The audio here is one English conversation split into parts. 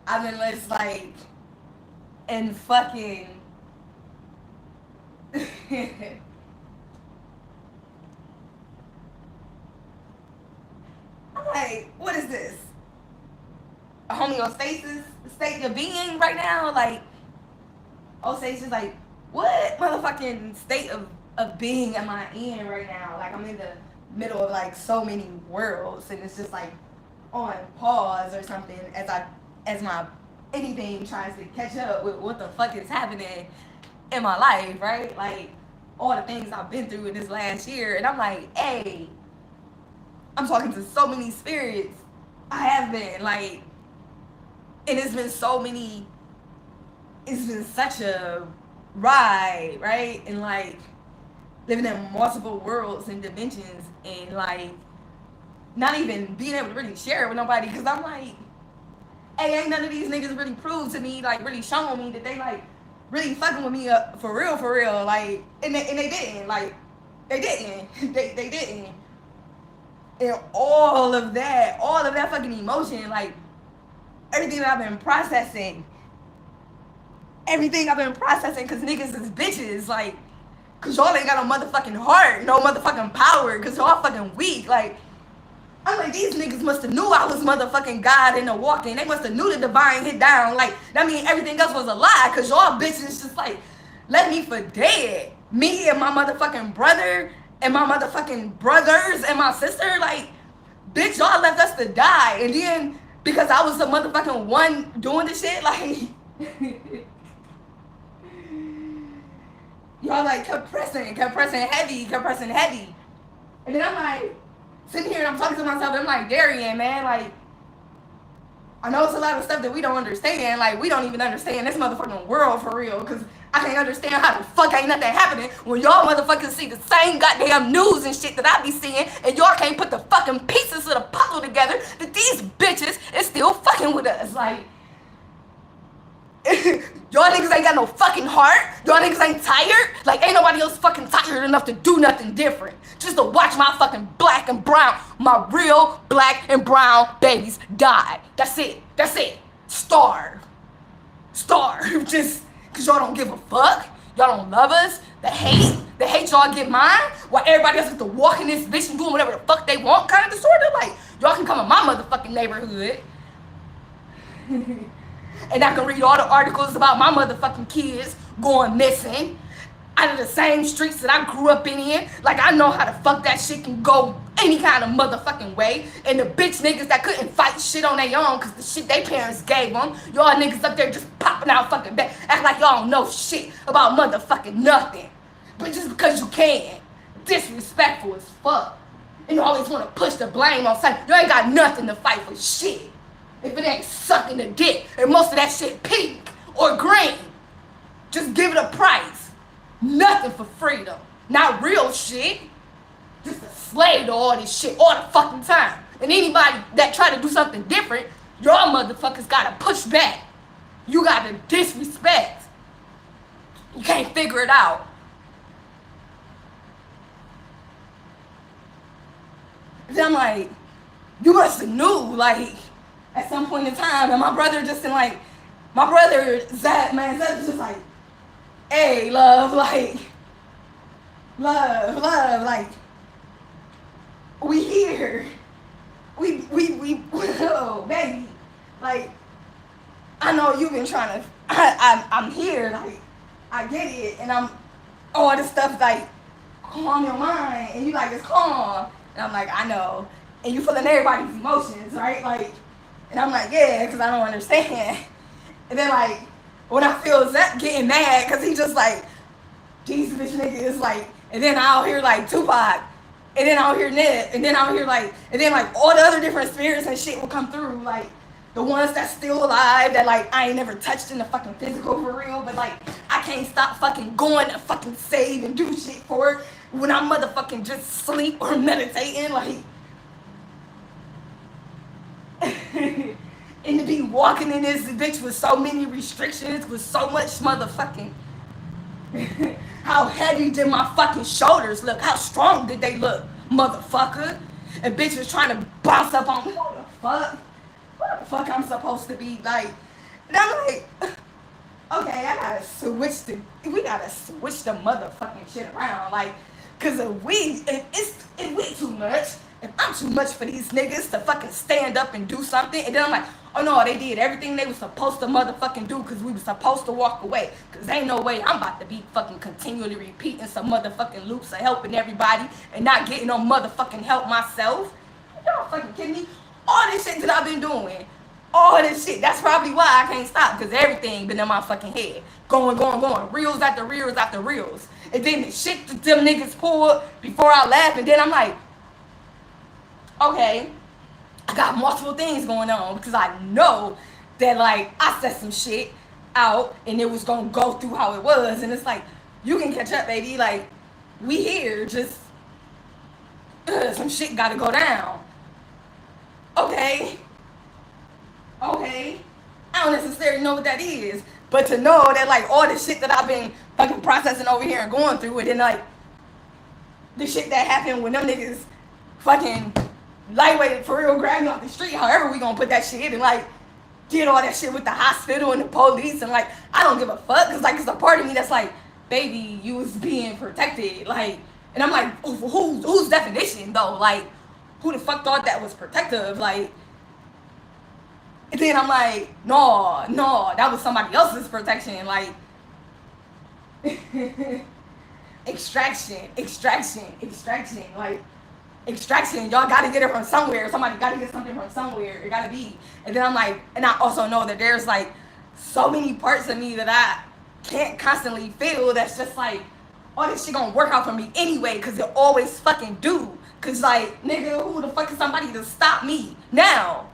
I've been just like in fucking I'm like, what is this? A homeostasis state of being right now? Like, Osasis, like, what motherfucking state of being am I in right now? Like, I'm in the middle of like so many worlds, and it's just like on pause or something as my anything tries to catch up with what the fuck is happening in my life, right? Like all the things I've been through in this last year, and I'm like, hey, I'm talking to so many spirits. I have been like, and it's been so many. It's been such a ride, right? And like living in multiple worlds and dimensions, and like not even being able to really share it with nobody because I'm like, hey, ain't none of these niggas really proved to me, like really showing me that they like really fucking with me up for real, like, and they didn't, like, they didn't, they didn't, and all of that fucking emotion, like everything that I've been processing, cause niggas is bitches, like, cause y'all ain't got no motherfucking heart, no motherfucking power, cause y'all fucking weak, like. I'm like, these niggas must have knew I was motherfucking God in the walking. They must have knew the divine hit down. Like, that mean everything else was a lie. Cause y'all bitches just like left me for dead. Me and my motherfucking brother and my motherfucking brothers and my sister. Like, bitch, y'all left us to die. And then because I was the motherfucking one doing the shit, like y'all like kept pressing heavy. And then I'm like, sitting here and I'm talking to myself, and I'm like, Darian, man, like, I know it's a lot of stuff that we don't understand. Like, we don't even understand this motherfucking world for real. Because I can't understand how the fuck ain't nothing happening when y'all motherfuckers see the same goddamn news and shit that I be seeing, and y'all can't put the fucking pieces of the puzzle together that these bitches is still fucking with us. Like, y'all niggas ain't got no fucking heart. Y'all niggas ain't tired. Like, ain't nobody else fucking tired enough to do nothing different. Just to watch my fucking black and brown, my real black and brown babies die. That's it. Starve. Just because y'all don't give a fuck. Y'all don't love us. The hate y'all get mine. While everybody else has to walk in this bitch and doing whatever the fuck they want, kind of disorder. Like, y'all can come in my motherfucking neighborhood. And I can read all the articles about my motherfucking kids going missing out of the same streets that I grew up in. Like, I know how the fuck that shit can go any kind of motherfucking way. And the bitch niggas that couldn't fight shit on their own because the shit they parents gave them, y'all niggas up there just popping out fucking back, act like y'all don't know shit about motherfucking nothing. But just because you can. Disrespectful as fuck. And you always want to push the blame on something. You ain't got nothing to fight for shit. If it ain't sucking the dick, and most of that shit pink or green, just give it a price. Nothing for freedom. Not real shit. Just a slave to all this shit all the fucking time. And anybody that try to do something different, y'all motherfuckers gotta push back. You gotta disrespect. You can't figure it out. Then I'm like, you must have knew, like, at some point in time, and my brother just in like, my brother Zach was just like, hey, love, like, we here, we, oh, baby, like, I know you've been trying to, I'm here, like, I get it, and I'm, all this stuff, like, calm your mind, and you like, it's calm, and I'm like, I know, and you feeling everybody's emotions, right, like, and I'm like, yeah, because I don't understand. And then, like, when I feel Zach getting mad, because he just like, these bitch niggas, like, and then I'll hear, like, Tupac, and then I'll hear Nip, and then I'll hear, like, and then, like, all the other different spirits and shit will come through, like, the ones that's still alive, that, like, I ain't never touched in the fucking physical for real, but, like, I can't stop fucking going to fucking save and do shit for it when I'm motherfucking just sleep or meditating, like, and to be walking in this bitch with so many restrictions, with so much motherfucking how heavy did my fucking shoulders look? How strong did they look, motherfucker? And bitch was trying to bounce up on me. What the fuck? what the fuck I'm supposed to be like? And I'm like, okay, we gotta switch the motherfucking shit around, like, cause if we too much, if I'm too much for these niggas to fucking stand up and do something, and then I'm like, oh no, they did everything they was supposed to motherfucking do, cause we was supposed to walk away, cause ain't no way I'm about to be fucking continually repeating some motherfucking loops of helping everybody and not getting no motherfucking help myself. Y'all fucking kidding me? All this shit that I've been doing, all this shit. That's probably why I can't stop, because everything been in my fucking head. Going. Reels after reels after reels. And then the shit that them niggas pulled before I left, and then I'm like, okay, I got multiple things going on, because I know that, like, I set some shit out, and it was gonna go through how it was, and it's like, you can catch up, baby. Like, we here, just, some shit gotta go down. Okay. I don't necessarily know what that is, but to know that, like, all the shit that I've been fucking processing over here and going through, and then, like, the shit that happened when them niggas fucking lightweight for real grabbed me off the street, however we gonna put that shit, and, like, did all that shit with the hospital and the police, and, like, I don't give a fuck, because, like, it's a part of me that's like, baby, you was being protected, like, and I'm like, whose definition, though? Like, who the fuck thought that was protective? Like, and then I'm like, no, that was somebody else's protection. Like, extraction. Like, extraction. Y'all gotta get it from somewhere. Somebody gotta get something from somewhere. It gotta be. And then I'm like, and I also know that there's, like, so many parts of me that I can't constantly feel that's just like, all this shit gonna work out for me anyway, because it always fucking do. Because, like, nigga, who the fuck is somebody to stop me now?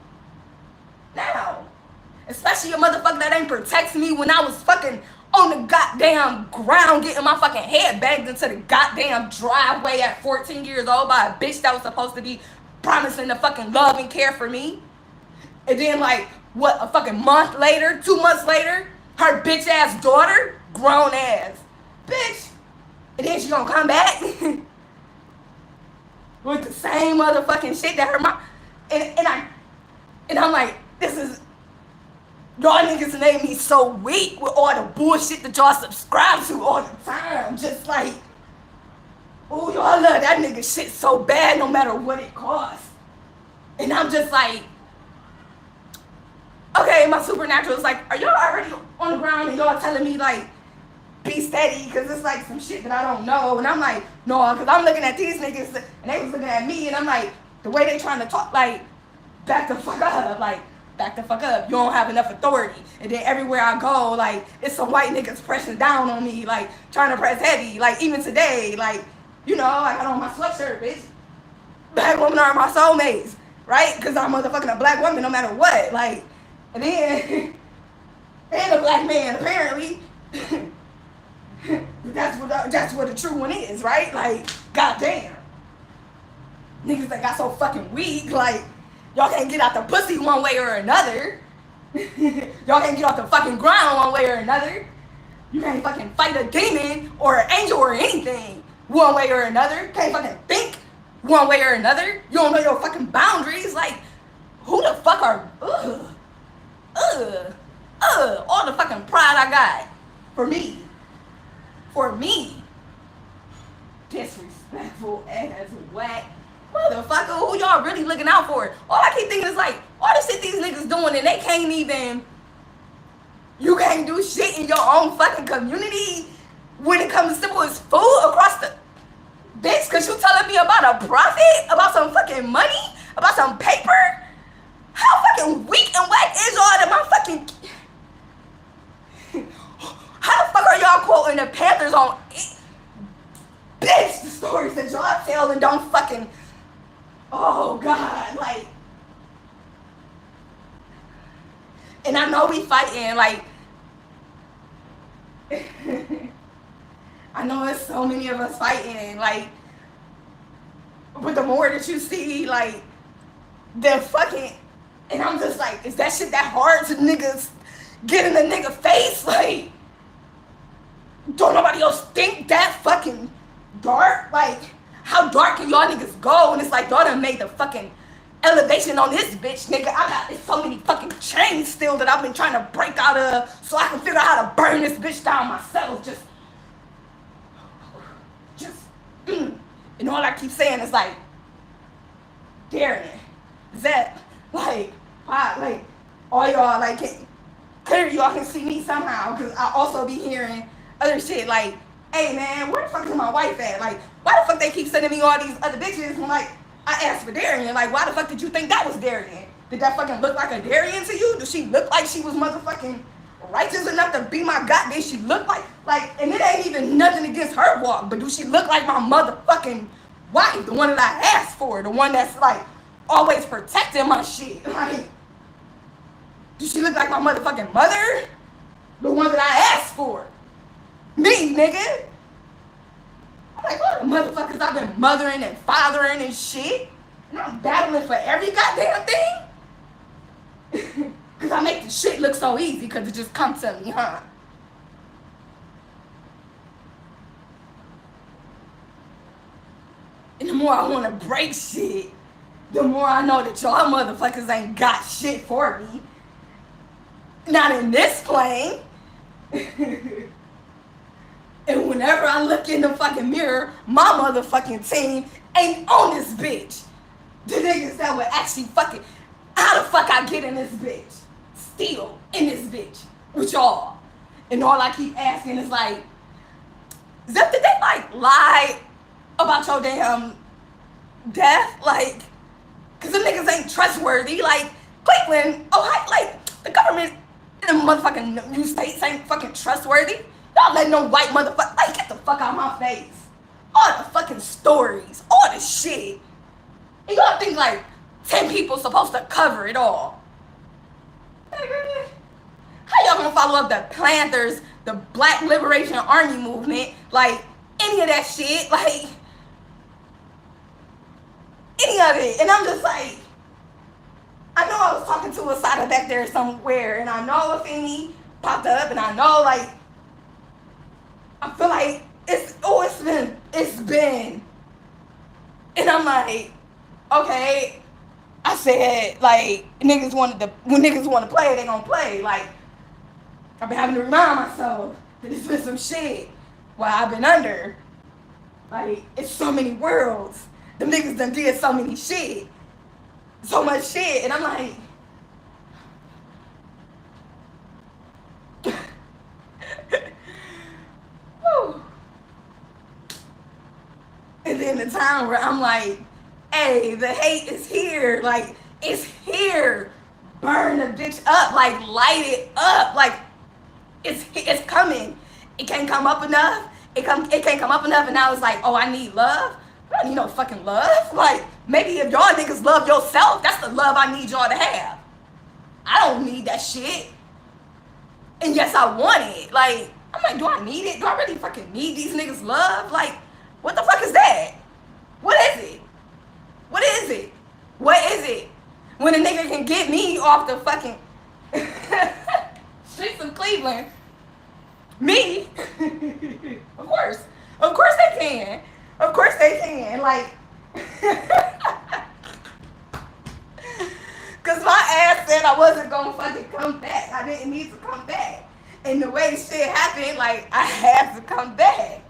Especially a motherfucker that ain't protects me when I was fucking on the goddamn ground getting my fucking head banged into the goddamn driveway at 14 years old by a bitch that was supposed to be promising to fucking love and care for me. And then, like, what, a fucking month later, 2 months later, her bitch ass daughter, grown ass bitch, and then she gonna come back with the same motherfucking shit that her mom, and I'm like, this is, y'all niggas made me so weak with all the bullshit that y'all subscribe to all the time. Just like, oh, y'all love that nigga shit so bad no matter what it costs. And I'm just like, okay, my supernatural is like, are y'all already on the ground and y'all telling me, like, be steady, because it's like some shit that I don't know. And I'm like, no, because I'm looking at these niggas and they was looking at me, and I'm like, the way they trying to talk, like, back the fuck up, like, back the fuck up. You don't have enough authority. And then everywhere I go, like, it's some white niggas pressing down on me, like, trying to press heavy. Like, even today, like, you know, I got on my sweatshirt, bitch. Black women are my soulmates, right? Because I'm motherfucking a black woman no matter what. Like, and then, and a black man, apparently. That's what the true one is, right? Like, goddamn. Niggas that got so fucking weak, like, y'all can't get out the pussy one way or another. Y'all can't get off the fucking ground one way or another. You can't fucking fight a demon or an angel or anything one way or another. Can't fucking think one way or another. You don't know your fucking boundaries. Like, who the fuck are, all the fucking pride I got for me. Disrespectful ass whack motherfucker, who y'all really looking out for? All I keep thinking is, like, all the shit these niggas doing, and they can't even, you can't do shit in your own fucking community when it comes to simple as food across the, bitch, cause you telling me about a profit, about some fucking money, about some paper? How fucking weak and whack is y'all that my fucking, how the fuck are y'all quoting the Panthers on, bitch, the stories that y'all tell and don't fucking, oh God, like, and I know we fighting, like, I know it's so many of us fighting, like, but the more that you see, like, the fucking, and I'm just like, is that shit that hard to niggas get in the nigga face? Like, don't nobody else think that fucking dark? Like, how dark can y'all niggas go? And it's like, y'all done made the fucking elevation on this bitch, nigga. I got so many fucking chains still that I've been trying to break out of so I can figure out how to burn this bitch down myself. Just, and all I keep saying is like, Darian, is that, like, why, like, all y'all, like, clearly y'all can see me somehow, because I also be hearing other shit, like, hey, man, where the fuck is my wife at? Like, why the fuck they keep sending me all these other bitches when, like, I asked for Darian? Like, why the fuck did you think that was Darian? Did that fucking look like a Darian to you? Does she look like she was motherfucking righteous enough to be my goddamn? She look like, and it ain't even nothing against her walk, but do she look like my motherfucking wife? The one that I asked for, the one that's, like, always protecting my shit. Like, does she look like my motherfucking mother? The one that I asked for. Me, nigga. I'm like, what the motherfuckers I've been mothering and fathering and shit? And I'm battling for every goddamn thing? Because I make the shit look so easy because it just comes to me, huh? And the more I want to break shit, the more I know that y'all motherfuckers ain't got shit for me. Not in this plane. And whenever I look in the fucking mirror, my motherfucking team ain't on this bitch. The niggas that would actually fucking, how the fuck I get in this bitch? Still in this bitch with y'all. And all I keep asking is like, Zip, did they like lie about your damn death? Like, cause the niggas ain't trustworthy. Like, Cleveland, Ohio, like, the government in the motherfucking new states ain't fucking trustworthy. Y'all let no white motherfucker, like, get the fuck out of my face. All the fucking stories, all the shit. And y'all think like 10 people supposed to cover it all. How y'all gonna follow up the Panthers, the Black Liberation Army movement, like any of that shit, like any of it? And I'm just like, I know I was talking to Asada back there somewhere, and I know Afeni popped up, and I know like, I feel like it's been, and I'm like, okay, I said like when niggas want to play, they gonna play. Like, I've been having to remind myself that it's been some shit while I've been under. Like, it's so many worlds. The niggas done did so many shit. So much shit. And I'm like, whew. And then the time where I'm like, hey, the hate is here. Like, it's here. Burn the bitch up. Like, light it up. Like, it's coming. It can't come up enough. It can't come up enough. And now it's like, oh, I need love. I don't need no fucking love. Like, maybe if y'all niggas love yourself, that's the love I need y'all to have. I don't need that shit. And yes, I want it. Like, I'm like, do I need it? Do I really fucking need these niggas' love? Like, what the fuck is that? What is it? What is it? What is it? When a nigga can get me off the fucking streets of Cleveland, me, of course they can. Of course they can. Like, cause my ass said I wasn't gonna fucking come back. I didn't need to come back. And the way shit happened, like, I had to come back.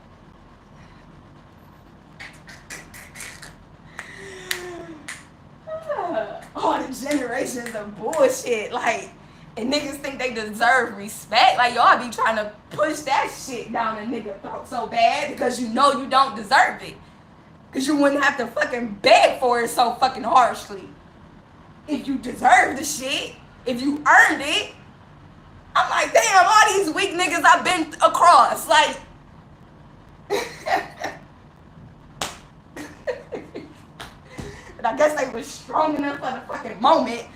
All the generations of bullshit, like, and niggas think they deserve respect. Like, y'all be trying to push that shit down a nigga throat so bad because you know you don't deserve it. Because you wouldn't have to fucking beg for it so fucking harshly. If you deserve the shit, if you earned it. I'm like, damn, all these weak niggas I've been across, like. But I guess they was strong enough for the fucking moment.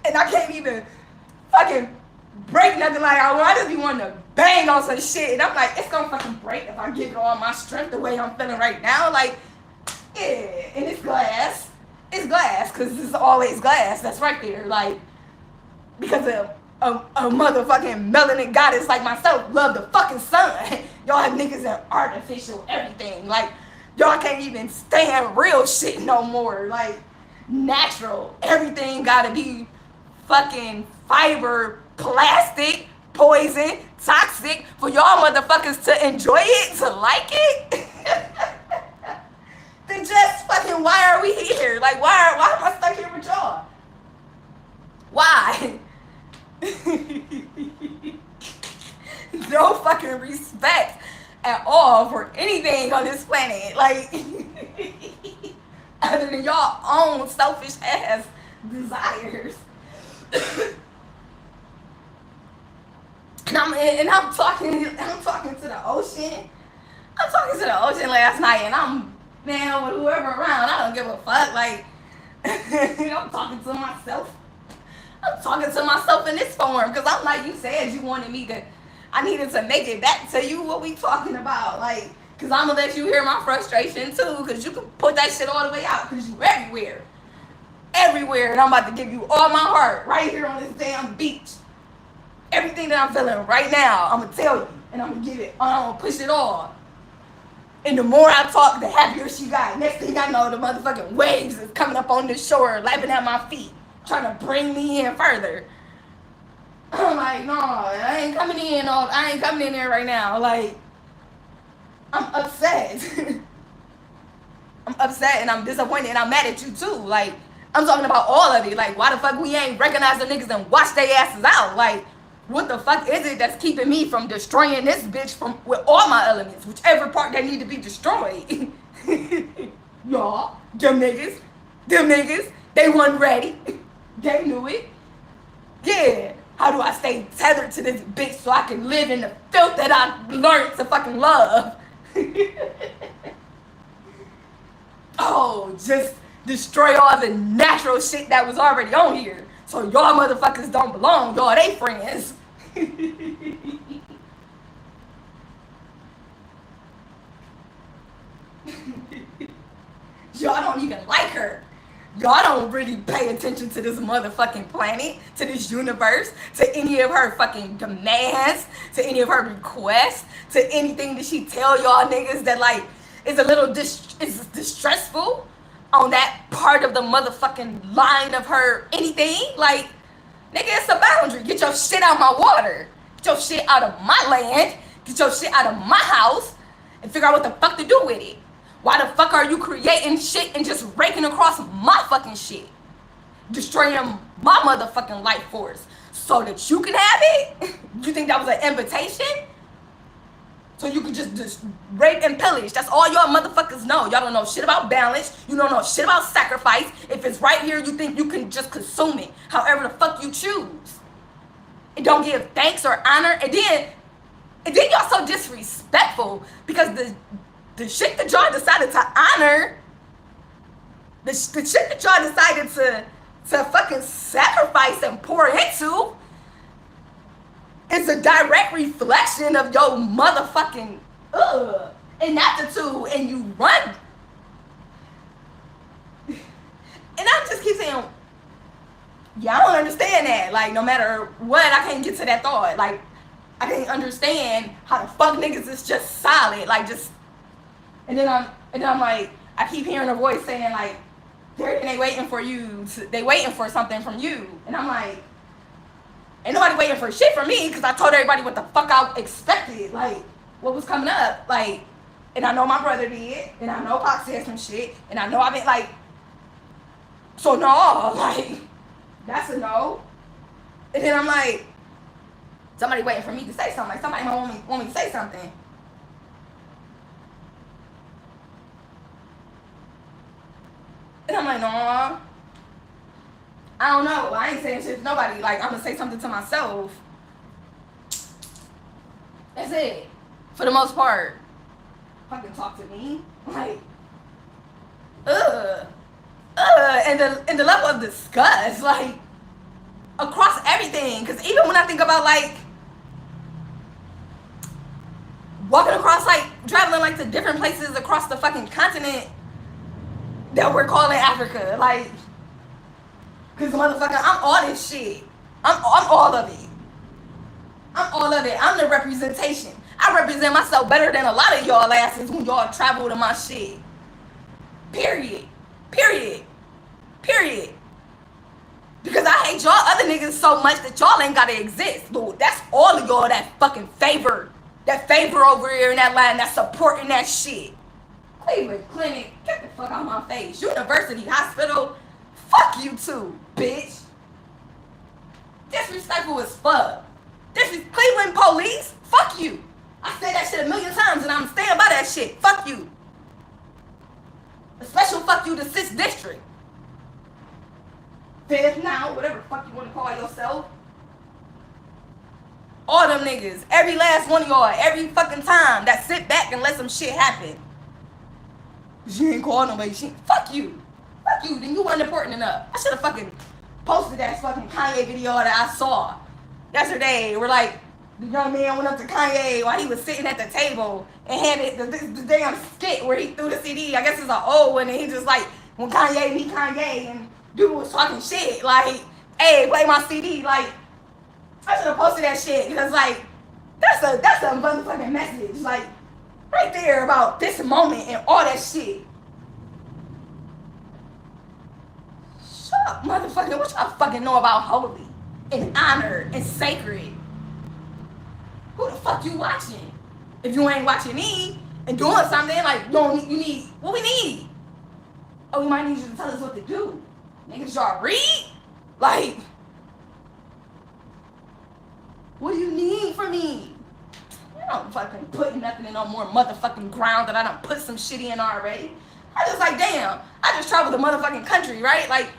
And I can't even fucking break nothing like I just be wanting to bang on some shit. And I'm like, it's gonna fucking break if I give it all my strength the way I'm feeling right now. Like, yeah, and it's glass. It's glass, because it's always glass that's right there. Like, because a motherfucking melanin goddess like myself love the fucking sun. Y'all have niggas in artificial everything. Like, Y'all can't even stand real shit no more. Like, natural. Everything gotta be fucking fiber, plastic, poison, toxic for y'all motherfuckers to enjoy it, to like it. Then just fucking, why are we here? Like, why am I stuck here with y'all? Why? No fucking respect at all for anything on this planet. Like, other than y'all own selfish ass desires. And I'm talking to the ocean. I'm talking to the ocean last night, and I'm, man, with whoever around, I don't give a fuck. Like, I'm talking to myself. I'm talking to myself in this form, because I'm like, you said you wanted me to, I needed to make it back to you. What we talking about? Like, because I'm going to let you hear my frustration too, because you can put that shit all the way out, because you everywhere. Everywhere. And I'm about to give you all my heart right here on this damn beach. Everything that I'm feeling right now, I'm going to tell you. And I'm going to give it, I'm going to push it all. And the more I talk, the happier she got. Next thing I know, the motherfucking waves is coming up on the shore, lapping at my feet, trying to bring me in further. I'm like, no, I ain't coming in there right now. Like, I'm upset. I'm upset and I'm disappointed and I'm mad at you too. Like, I'm talking about all of it. Like, why the fuck we ain't recognize the niggas and watch their asses out? Like, what the fuck is it that's keeping me from destroying this bitch with all my elements, whichever part that need to be destroyed? Y'all, them niggas, they wasn't ready. They knew it. Yeah. How do I stay tethered to this bitch so I can live in the filth that I learned to fucking love? Oh, just destroy all the natural shit that was already on here. So y'all motherfuckers don't belong. Y'all they friends. Y'all don't even like her. Y'all don't really pay attention to this motherfucking planet, to this universe, to any of her fucking demands, to any of her requests, to anything that she tell y'all niggas that like is a little is distressful on that part of the motherfucking line of her anything. Like, nigga, it's a boundary. Get your shit out of my water. Get your shit out of my land. Get your shit out of my house and figure out what the fuck to do with it. Why the fuck are you creating shit and just raking across my fucking shit? Destroying my motherfucking life force so that you can have it? You think that was an invitation? So you could just rape and pillage. That's all y'all motherfuckers know. Y'all don't know shit about balance. You don't know shit about sacrifice. If it's right here, you think you can just consume it however the fuck you choose. And don't give thanks or honor. And then y'all so disrespectful because the shit that y'all decided to honor, the shit that y'all decided to fucking sacrifice and pour into is a direct reflection of your motherfucking inaptitude, and you run. And I just keep saying, yeah, I don't understand that. Like, no matter what, I can't get to that thought. Like, I can't understand how the fuck niggas is just solid. Like, just, and then I'm like, I keep hearing a voice saying like, they waiting for you. They waiting for something from you. And I'm like, ain't nobody waiting for shit from me because I told everybody what the fuck I expected. Like, what was coming up. Like, and I know my brother did. And I know Pop said some shit. And I know I've been like, so no, like, that's a no. And then I'm like, somebody waiting for me to say something. Like, somebody might want me to say something. And I'm like, no, I don't know. I ain't saying shit to nobody. Like, I'm gonna say something to myself. That's it. For the most part. Fucking talk to me. Like, and the level of disgust, like, across everything. Because even when I think about, like, walking across, like, traveling, like, to different places across the fucking continent that we're calling Africa, like, because motherfucker, I'm all this shit. I'm all of it. I'm all of it. I'm the representation. I represent myself better than a lot of y'all asses when y'all travel to my shit. Period. Period. Period. Because I hate y'all other niggas so much that y'all ain't gotta exist. Lord, that's all of y'all that fucking favor. That favor over here in that line that's supporting that shit. Cleveland Clinic, get the fuck out of my face. University Hospital, fuck you too, bitch. Disrespectful as fuck. This is Cleveland police, fuck you. I said that shit a million times and I'm staying by that shit. Fuck you. A special fuck you to 6th District. 5th now, whatever the fuck you want to call yourself. All them niggas, every last one of y'all, every fucking time that sit back and let some shit happen. She ain't call nobody, fuck you. Fuck you, then you weren't important enough. I should have fucking posted that fucking Kanye video that I saw yesterday where like the young man went up to Kanye while he was sitting at the table and handed the damn skit where he threw the CD. I guess it's an old one and he just like, when Kanye meet Kanye and dude was talking shit like, hey, play my CD. Like, I should have posted that shit because like, that's a motherfucking message. Like, right there about this moment and all that shit. Shut up, motherfucker. What y'all fucking know about holy and honor and sacred? Who the fuck you watching? If you ain't watching me and doing something, like, you need, what we need? Oh, we might need you to tell us what to do. Niggas, y'all read? Like, what do you need from me? You don't fucking put nothing in no more motherfucking ground that I done put some shit in already. I just like, damn, I just traveled the motherfucking country, right? Like,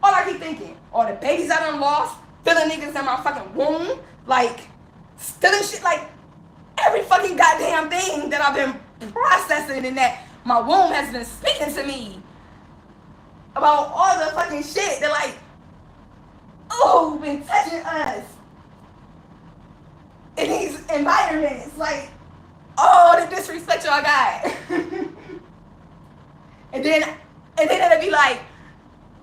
all I keep thinking, all the babies I done lost, feeling niggas in my fucking womb, like, stealing shit, like, every fucking goddamn thing that I've been processing and that my womb has been speaking to me about all the fucking shit that, like, oh, been touching us in these environments, like, oh, the disrespect y'all got. and then it'll be like,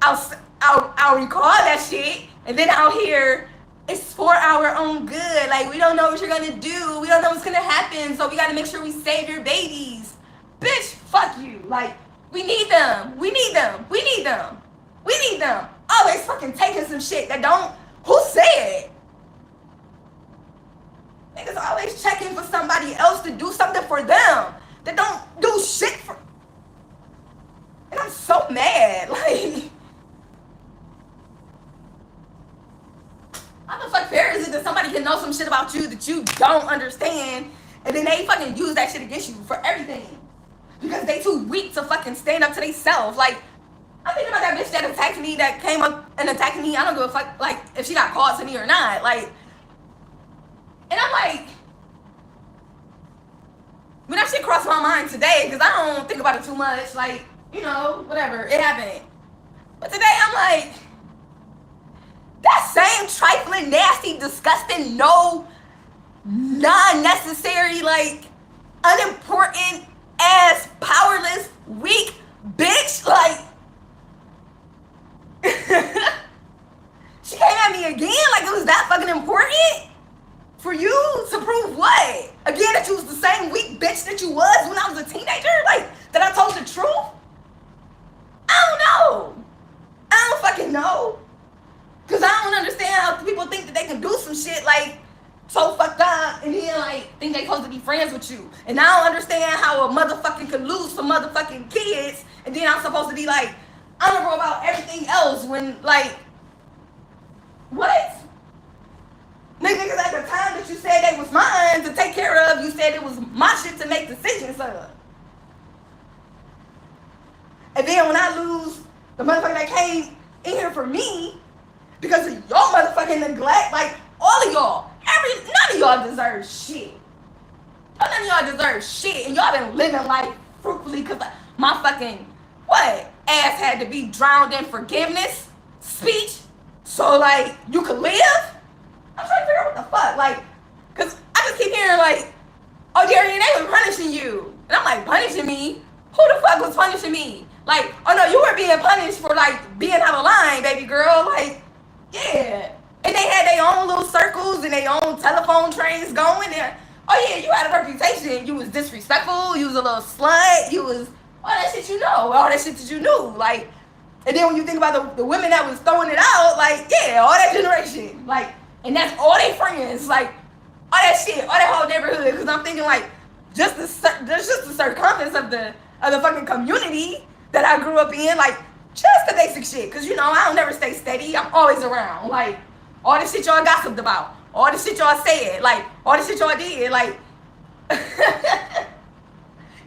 I'll recall that shit, and then I'll hear, it's for our own good. Like, we don't know what you're gonna do. We don't know what's gonna happen, so we gotta make sure we save your babies. Bitch, fuck you. Like, we need them. We need them. We need them. We need them. Always fucking taking some shit that don't, who said? Niggas always checking for somebody else to do something for them that don't do shit for. And I'm so mad. Like, how the fuck fair is it that somebody can know some shit about you that you don't understand and then they fucking use that shit against you for everything? Because they too weak to fucking stand up to themselves. Like, I'm thinking about that bitch that attacked me, that came up and attacked me. I don't give a fuck, like, if she got called to me or not. Like, and I'm like, when that shit crossed my mind today, because I don't think about it too much, like, you know, whatever, it happened. But today I'm like, that same trifling, nasty, disgusting, no, non-necessary, like, unimportant ass, powerless, weak bitch, like, she came at me again like it was that fucking important for you to prove what? Again, that you was the same weak bitch that you was when I was a teenager? Like, that I told the truth? I don't know. I don't fucking know. Because I don't understand how people think that they can do some shit, like, so fucked up, and then, like, think they supposed to be friends with you. And I don't understand how a motherfucking could lose some motherfucking kids, and then I'm supposed to be, like, honorable about everything else when, like, what? Niggas at the time that you said they was mine to take care of, you said it was my shit to make decisions of. And then when I lose the motherfucker that came in here for me, because of your motherfucking neglect, like, all of y'all, none of y'all deserve shit. None of y'all deserve shit, and y'all been living life fruitfully because my fucking, what, ass had to be drowned in forgiveness speech, so, like, you could live? I'm trying to figure out what the fuck, like, because I just keep hearing, like, oh, Darian, they were punishing you. And I'm like, punishing me? Who the fuck was punishing me? Like, oh no, you were being punished for, like, being out of line, baby girl. Like, yeah. And they had their own little circles and their own telephone trains going there. Oh yeah, you had a reputation. You was disrespectful. You was a little slut. You was all that shit you know. All that shit that you knew. Like, and then when you think about the women that was throwing it out, like, yeah, all that generation. Like, and that's all they friends. Like, all that shit, all that whole neighborhood. Because I'm thinking like, there's just the circumference of the fucking community that I grew up in. Like, just the basic shit. Because, you know, I don't never stay steady. I'm always around. Like, all the shit y'all gossiped about. All the shit y'all said. Like, all the shit y'all did. Like, and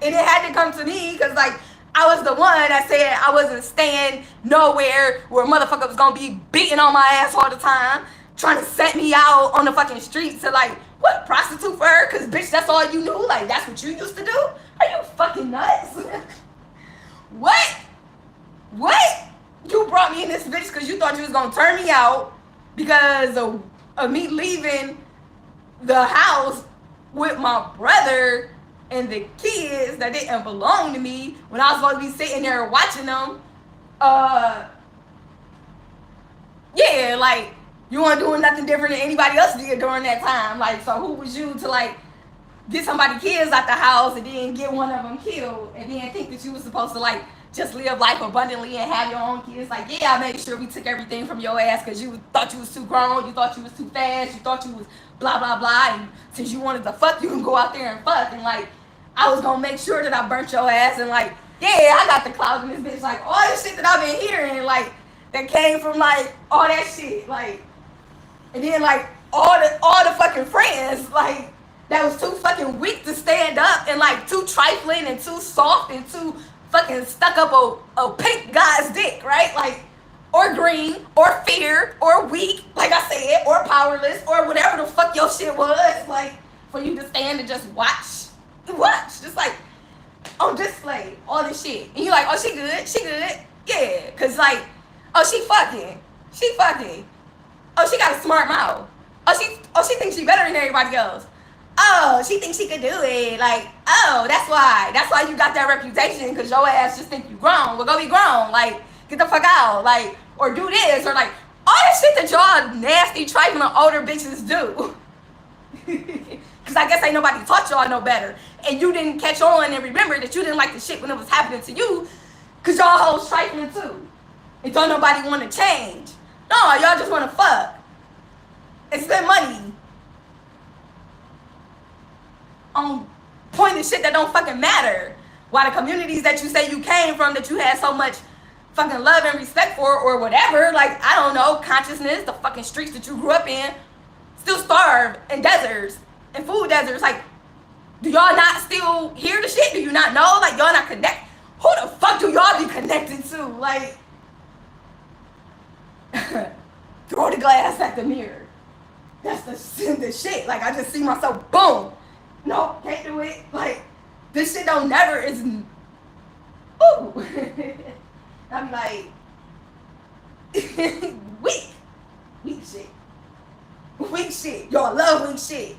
it had to come to me because, like, I was the one that said I wasn't staying nowhere where a motherfucker was going to be beating on my ass all the time, trying to set me out on the fucking streets to, like, what, prostitute for her? Because, bitch, that's all you knew? Like, that's what you used to do? Are you fucking nuts? What? What? You brought me in this bitch because you thought you was going to turn me out because of me leaving the house with my brother and the kids that didn't belong to me when I was supposed to be sitting there watching them. Yeah, like, you weren't doing nothing different than anybody else did during that time. Like, so who was you to, like, get somebody's kids out the house and then get one of them killed and then think that you was supposed to, like, just live life abundantly and have your own kids? Like, yeah, I made sure we took everything from your ass because you thought you was too grown, you thought you was too fast, you thought you was blah, blah, blah, and since you wanted to fuck, you can go out there and fuck, and, like, I was gonna make sure that I burnt your ass, and, like, yeah, I got the clout in this bitch, like, all this shit that I've been hearing, like, that came from, like, all that shit, like, and then, like, all the fucking friends, like, that was too fucking weak to stand up, and, like, too trifling, and too soft, and too fucking stuck up a pink guy's dick, right? Like, or green, or fear, or weak, like I said, or powerless, or whatever the fuck your shit was, like, for you to stand and just watch, just like, on display, all this shit. And you like, oh, she good, yeah, cause like, oh, she fucking, oh, she got a smart mouth, oh, she thinks she better than everybody else. Oh, she thinks she could do it. Like, oh, that's why you got that reputation, because your ass just think you grown. Well, go be grown. Like, get the fuck out. Like, or do this, or like, all that shit that y'all nasty, trifling older bitches do. Because I guess ain't nobody taught y'all no better. And you didn't catch on and remember that you didn't like the shit when it was happening to you, because y'all hoes trifling too. And don't nobody want to change. No, y'all just want to fuck and spend money on pointless shit that don't fucking matter. While the communities that you say you came from, that you had so much fucking love and respect for, or whatever, like, I don't know, consciousness, the fucking streets that you grew up in, still starve in deserts and food deserts. Like, do y'all not still hear the shit? Do you not know? Like, y'all not connect? Who the fuck do y'all be connected to? Like, throw the glass at the mirror. That's the shit. Like, I just see myself, boom. No, can't do it. Like, this shit don't never is. Ooh. I'm like, weak shit. Y'all love weak shit.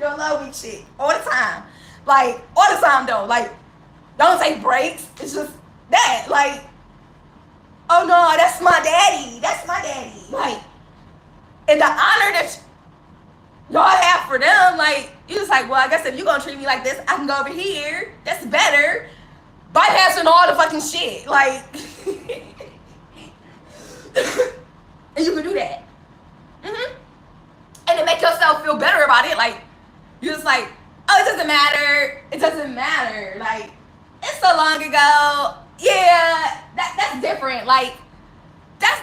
Y'all love weak shit all the time. Like, all the time though. Like, don't take breaks. It's just that. Like, oh no, that's my daddy. Like, and the honor that y'all have for them, like, you just like, well, I guess if you're gonna treat me like this, I can go over here. That's better. Bypassing all the fucking shit. Like, and you can do that. And to make yourself feel better about it, like, you're just like, oh, it doesn't matter. Like, it's so long ago. Yeah, that's different. Like, that's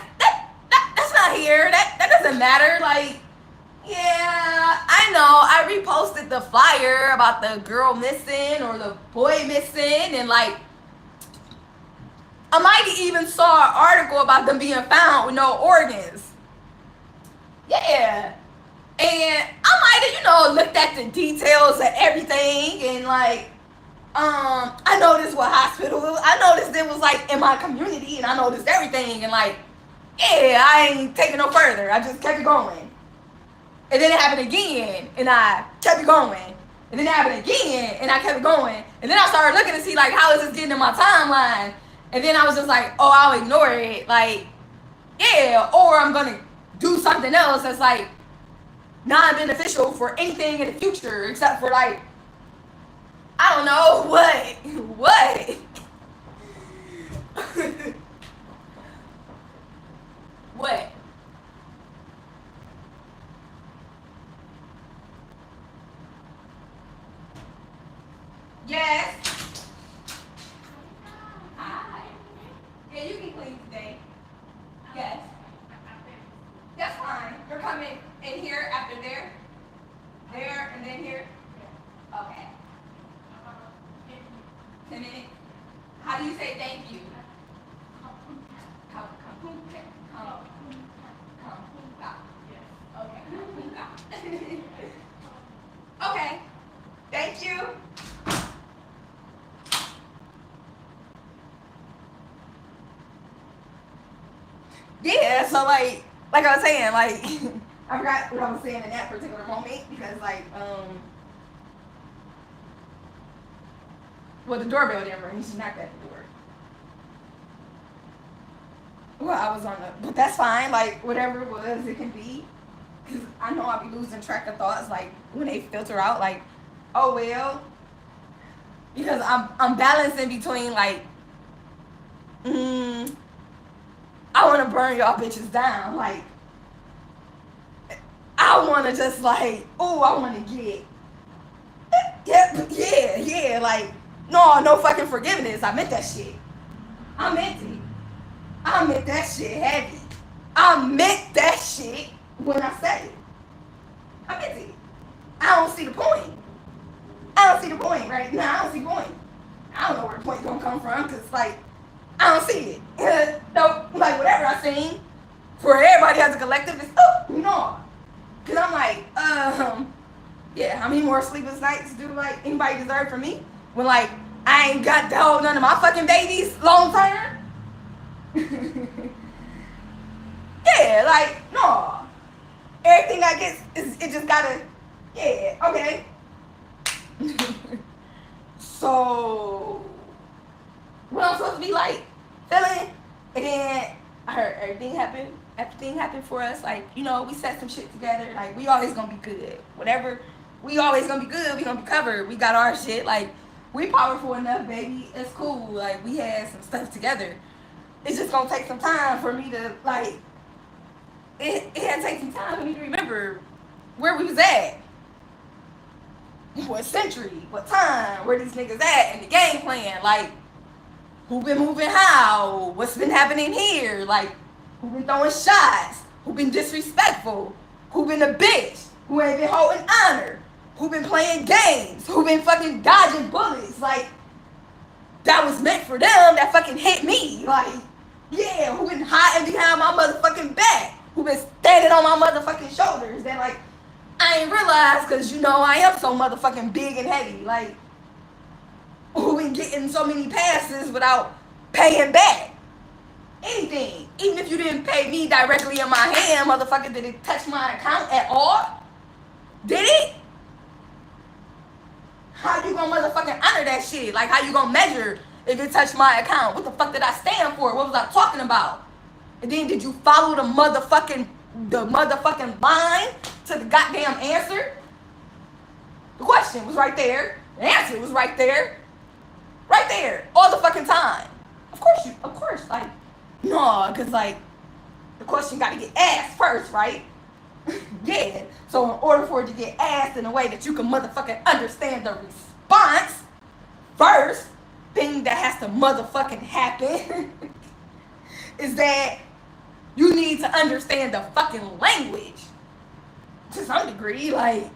not here. That doesn't matter. Like, yeah, I know. I reposted the flyer about the girl missing or the boy missing, and like, I might even saw an article about them being found with no organs. Yeah. And I might have, looked at the details of everything, and like, I noticed what hospital it was. I noticed it was like in my community, and I noticed everything, and like, yeah, I ain't taking no further. I just kept it going. And then it happened again, and I kept it going. And then it happened again, and I kept it going. And then I started looking to see, like, how is this getting in my timeline? And then I was just like, oh, I'll ignore it. Like, yeah, or I'm going to do something else that's, like, non-beneficial for anything in the future except for like, I don't know what what. Yes. Hi. Yeah, you can clean today. Yes. That's fine. You're coming in here after there, and then here. Okay. 10 minutes. How do you say thank you? Okay. Okay. Thank you. Yeah, so like I was saying, like I forgot what I was saying in that particular moment because well, the doorbell didn't ring. She knocked at the door. Well, I was on the, but that's fine. Like whatever it was, it can be. Cause I know I'll be losing track of thoughts. Like when they filter out, like, oh well, because I'm balancing between like, I want to burn y'all bitches down. Like I want to just like, oh, I want to get, yeah. Like no fucking forgiveness. I meant that shit. I meant it. I meant that shit heavy. I meant that shit when I said it. I meant it. I don't see the point. I don't see the point right now. I don't see the point. I don't know where the point's gonna come from because like I don't see it. No, like whatever I seen for everybody as a collective is no. Cause I'm like, yeah, how many more sleepless nights do like anybody deserve from me? When like I ain't got to hold none of my fucking babies long term. Yeah, like no. Everything I get is it just gotta okay. So what I'm supposed to be like feeling, and then I heard everything happened for us. Like, you know, we set some shit together. Like, we always gonna be good. Whatever, we always gonna be good. We gonna be covered. We got our shit. Like, we powerful enough, baby. It's cool. Like, we had some stuff together. It's just gonna take some time for me to, like, it had to take some time for me to remember where we was at. What century, what time, where these niggas at, and the game plan. Like, who been moving how? What's been happening here? Like, who been throwing shots? Who been disrespectful? Who been a bitch? Who ain't been holding honor? Who been playing games? Who been fucking dodging bullets? Like, that was meant for them, that fucking hit me. Like, yeah, who been hiding behind my motherfucking back? Who been standing on my motherfucking shoulders? That, like, I ain't realized because, you know, I am so motherfucking big and heavy. Like, who been getting so many passes without paying back anything. Even if you didn't pay me directly in my hand, motherfucker, did it touch my account at all? Did it? How you gonna motherfucking honor that shit? Like, how you gonna measure if it touched my account? What the fuck did I stand for? What was I talking about? And then did you follow the motherfucking line to the goddamn answer? The question was right there. The answer was right there. Right there. All the fucking time. Of course, like, no, because, like, the question got to get asked first, right? Yeah. So in order for it to get asked in a way that you can motherfucking understand the response, first thing that has to motherfucking happen is that you need to understand the fucking language to some degree. Like,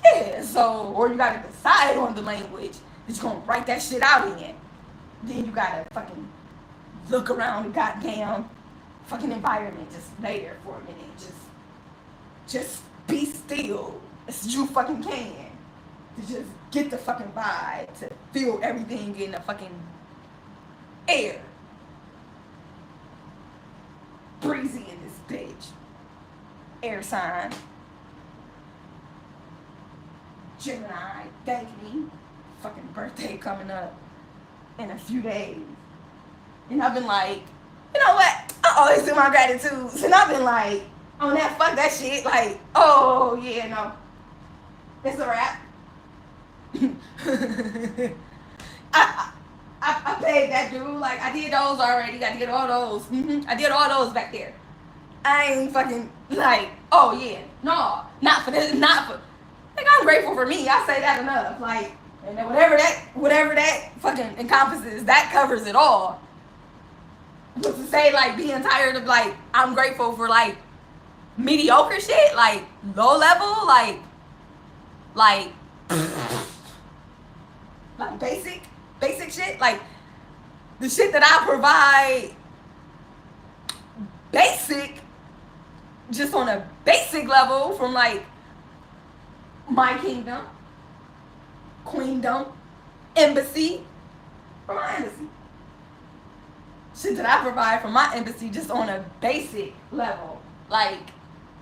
yeah, so, or you gotta decide on the language that you're gonna write that shit out in. Then you gotta fucking look around the goddamn fucking environment, just lay there for a minute, just be still as you fucking can, to just get the fucking vibe, to feel everything in the fucking air. Breezy in this bitch. Air sign. Gemini, thank me. Fucking birthday coming up in a few days. And I've been like, you know what? I always do my gratitudes. And I've been like, on that fuck that shit. Like, oh yeah, no, it's a wrap. I, I paid that dude. Like, I did those already. I did all those. I did all those back there. I ain't fucking like, oh yeah, no, not for this, not for. Like, I'm grateful for me. I say that enough. Like, and then whatever that fucking encompasses, that covers it all. But to say like being tired of like, I'm grateful for like mediocre shit, like low level, like like basic shit, like the shit that I provide, basic, just on a basic level from like my kingdom, queendom, embassy, from my embassy. Shit that I provide from my embassy just on a basic level. Like,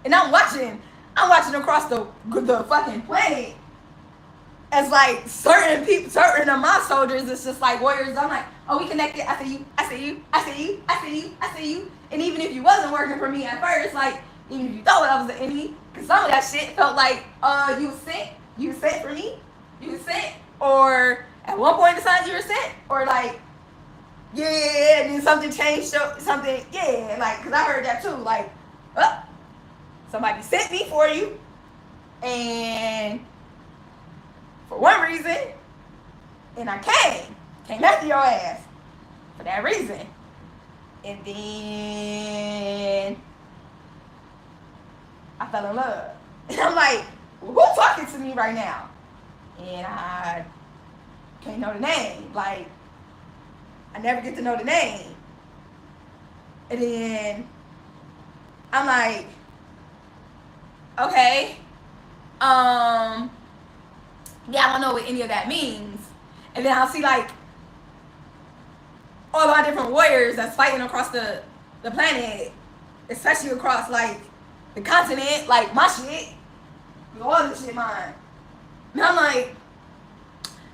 and I'm watching across the fucking planet as like certain people, certain of my soldiers, it's just like warriors. I'm like, oh, we connected. I see you, I see you, I see you, I see you, I see you. And even if you wasn't working for me at first, like, even if you thought I was an enemy, because some of that shit felt like, you was sent for me, you was sent, or at one point in time you were sent, or like, yeah, and then something changed, something, yeah, like, because I heard that too, like, oh, somebody sent me for you, and for one reason, and I came after your ass for that reason. And then I fell in love. And I'm like, well, who's talking to me right now? And I can't know the name. Like, I never get to know the name. And then I'm like, okay, yeah, I don't know what any of that means. And then I'll see like all our different warriors that's fighting across the planet, especially across like the continent, like my shit, all this shit mine. And I'm like,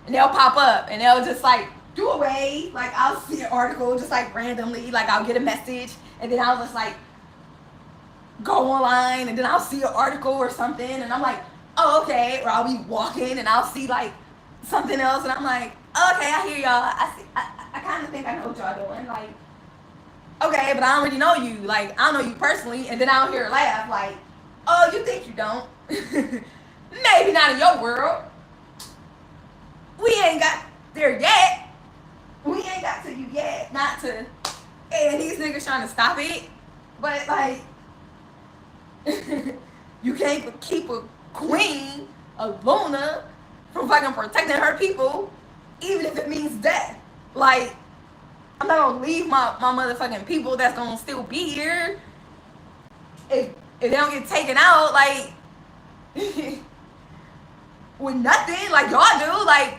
and they'll pop up and they'll just like do away. Like, I'll see an article just like randomly, like I'll get a message and then I'll just like go online and then I'll see an article or something and I'm like, oh, okay. Or I'll be walking and I'll see like something else and I'm like, okay, I hear y'all. I kind of think I know what y'all doing. Like, okay, but I don't really know you. Like, I don't know you personally. And then I'll hear a laugh like, oh, you think you don't? Maybe not in your world. We ain't got there yet. We ain't got to you yet. Not to, and these niggas trying to stop it. But like, you can't keep a queen, a Luna, from fucking protecting her people, even if it means death. Like, I'm not gonna leave my motherfucking people that's gonna still be here if they don't get taken out, like, with nothing, like y'all do. Like,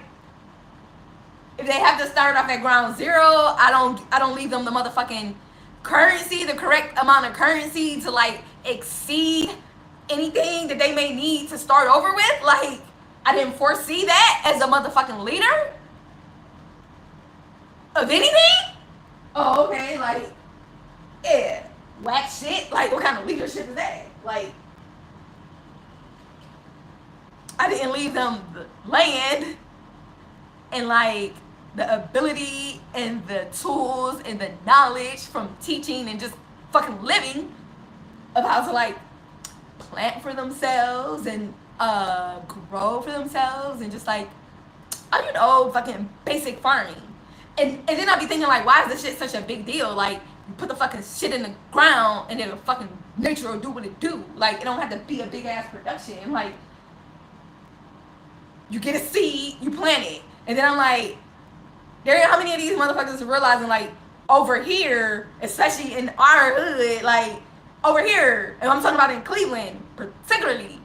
if they have to start off at ground zero, I don't leave them the motherfucking currency, the correct amount of currency to like exceed anything that they may need to start over with. Like, I didn't foresee that as a motherfucking leader of anything. Oh, okay, like, yeah, whack shit. Like, what kind of leadership is that? Like, I didn't leave them the land and like the ability and the tools and the knowledge from teaching and just fucking living of how to like plant for themselves and grow for themselves and just like, you know, fucking basic farming. And then I'll be thinking like, why is this shit such a big deal? Like, you put the fucking shit in the ground and then the fucking nature will do what it do. Like, it don't have to be a big ass production. Like, you get a seed, you plant it. And then I'm like, how many of these motherfuckers are realizing like, over here, especially in our hood, like over here, and I'm talking about in Cleveland, particularly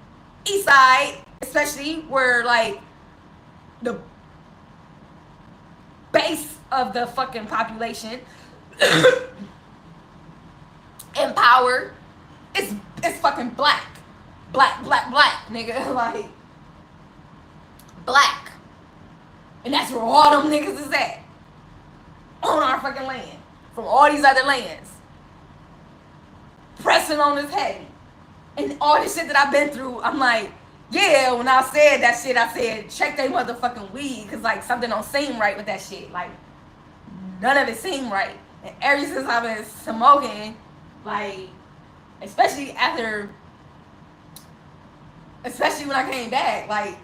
East Side, especially where like the base of the fucking population and power is fucking black, nigga, like black, and that's where all them niggas is at, on our fucking land, from all these other lands, pressing on us heavy. And all the shit that I've been through, I'm like, yeah, when I said that shit, I said, check they motherfucking weed, because, like, something don't seem right with that shit. Like, none of it seemed right. And ever since I've been smoking, like, especially when I came back, like,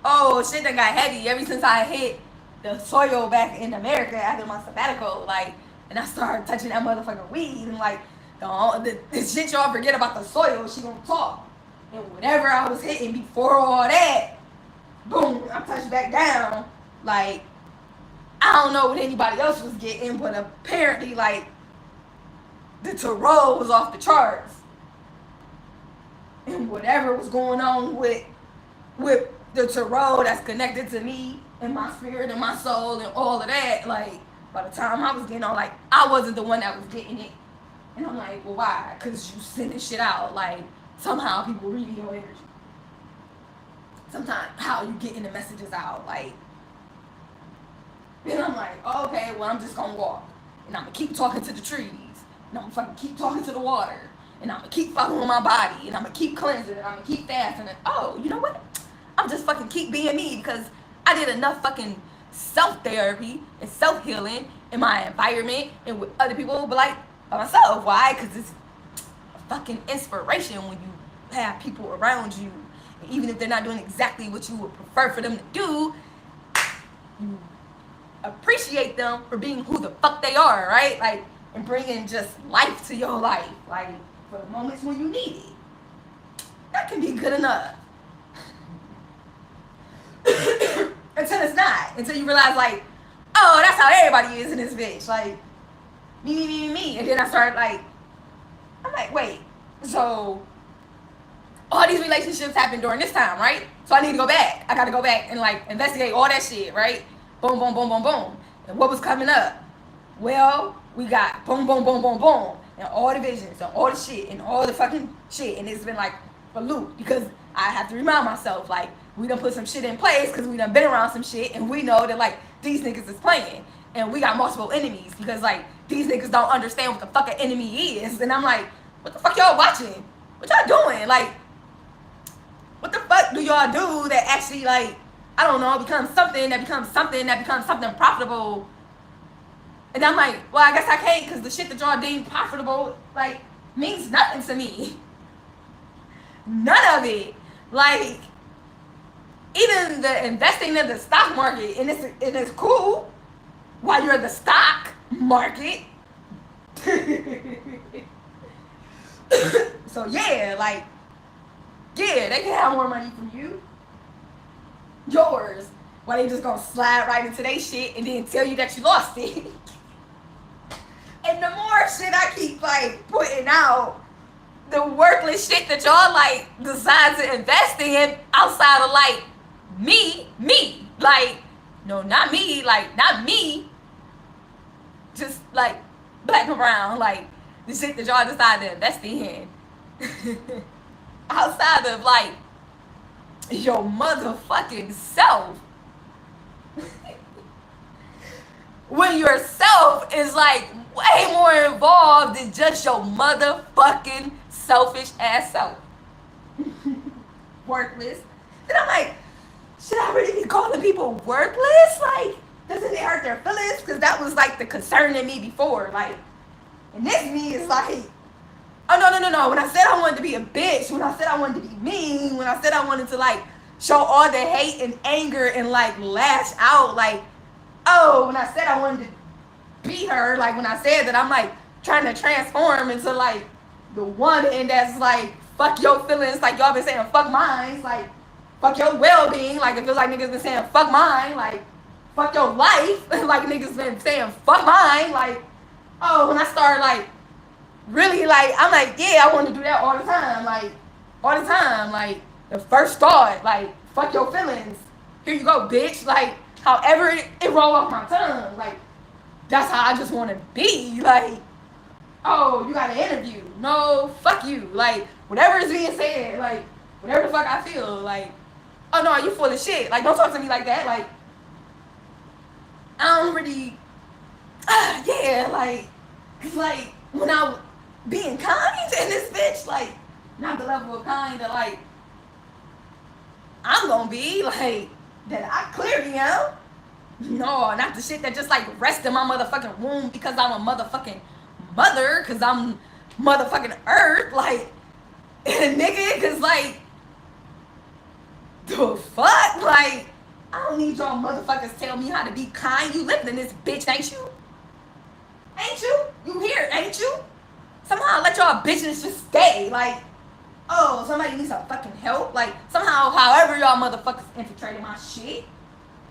oh, shit that got heavy ever since I hit the soil back in America after my sabbatical, like, and I started touching that motherfucking weed, and, like, the shit y'all forget about the soil, she gonna talk. And whatever I was hitting before all that, boom, I touched back down. Like, I don't know what anybody else was getting, but apparently, like, the tarot was off the charts. And whatever was going on with the tarot that's connected to me and my spirit and my soul and all of that, like, by the time I was getting on, like, I wasn't the one that was getting it. And I'm like, well, why? Because you sending shit out. Like, somehow people reading your energy. Sometimes how you getting the messages out. Like, then I'm like, oh, okay, well, I'm just going to walk. And I'm going to keep talking to the trees. And I'm going to fucking keep talking to the water. And I'm going to keep following my body. And I'm going to keep cleansing. And I'm going to keep fasting. And, oh, you know what? I'm just fucking keep being me, because I did enough fucking self-therapy and self-healing in my environment and with other people, but, like, by myself. Why? Because it's a fucking inspiration when you have people around you. And even if they're not doing exactly what you would prefer for them to do, you appreciate them for being who the fuck they are, right? Like, and bringing just life to your life, like, for the moments when you need it. That can be good enough. Until it's not. Until you realize, like, oh, that's how everybody is in this bitch. Like, me. And then I started, like, I'm like, wait. So, all these relationships happened during this time, right? So I need to go back. I got to go back and, like, investigate all that shit, right? Boom, boom, boom, boom, boom. And what was coming up? Well, we got boom, boom, boom, boom, boom. And all the visions and all the shit and all the fucking shit. And it's been, like, a loop, because I have to remind myself, like, we done put some shit in place because we done been around some shit, and we know that, like, these niggas is playing. And we got multiple enemies because, like, these niggas don't understand what the fuck an enemy is. And I'm like, what the fuck y'all watching? What y'all doing? Like, what the fuck do y'all do that actually, like, I don't know, becomes something profitable? And I'm like, well, I guess I can't, because the shit that y'all deem profitable, like, means nothing to me. None of it. Like, even the investing in the stock market, and it's cool while you're in the stock market. So yeah, like, yeah, they can have more money from you. Yours. Why they just gonna slide right into their shit and then tell you that you lost it. And the more shit I keep, like, putting out, the worthless shit that y'all, like, decide to invest in outside of, like, me, like, no, not me, like, not me, just, like, black and brown, like, the shit that y'all decide to invest in, outside of, like, your motherfucking self, when yourself is, like, way more involved than just your motherfucking selfish ass self. Worthless. Then I'm like, should I really be calling people worthless? Like, doesn't it hurt their feelings? Because that was, like, the concern in me before. Like, and this me is like, oh, no. When I said I wanted to be a bitch, when I said I wanted to be mean, when I said I wanted to, like, show all the hate and anger and, like, lash out, like, oh, when I said I wanted to be her, like, when I said that I'm, like, trying to transform into, like, the woman that's, like, fuck your feelings, like, y'all been saying fuck mine, like, fuck your well-being, like, it feels like niggas been saying fuck mine, like, fuck your life, like, niggas been saying fuck mine, like, oh, when I started, like, really, like, I'm like, yeah, I want to do that all the time, like, the first thought, like, fuck your feelings, here you go, bitch, like, however it roll off my tongue, like, that's how I just want to be, like, oh, you got an interview, no, fuck you, like, whatever is being said, like, whatever the fuck I feel, like, oh no, you full of shit, like, don't talk to me like that, like, I don't really, yeah, like, when I'm being kind in this bitch, like, Not the level of kind that like I'm gonna be like that I clearly am. No, not the shit that just like rest in my motherfucking womb because I'm a motherfucking mother, because I'm motherfucking earth, like nigga, because like the fuck, like I don't need y'all motherfuckers tell me how to be kind. You living in this bitch, ain't you? Ain't you? You here, ain't you? Somehow let y'all bitches just stay. Like, oh, somebody needs some fucking help. Like, somehow, however y'all motherfuckers infiltrated my shit.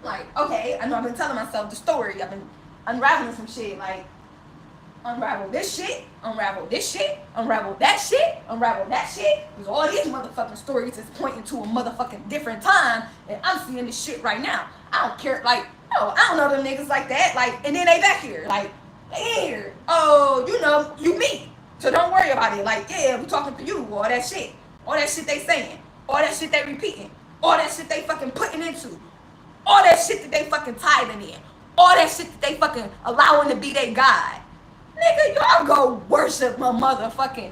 Like, okay, I know I've been telling myself the story. I've been unraveling some shit. Like, unravel this shit, unravel this shit, unravel that shit, unravel that shit. Because all these motherfucking stories is pointing to a motherfucking different time, and I'm seeing this shit right now. I don't care, like, no, I don't know them niggas like that, like, and then they back here, like, they here. Oh, you know, you me. So don't worry about it. Like, yeah, we talking to you, all that shit they saying, all that shit they repeating, all that shit they fucking putting into, all that shit that they fucking tithing in, all that shit that they fucking allowing to be their God. Nigga, y'all go worship my motherfucking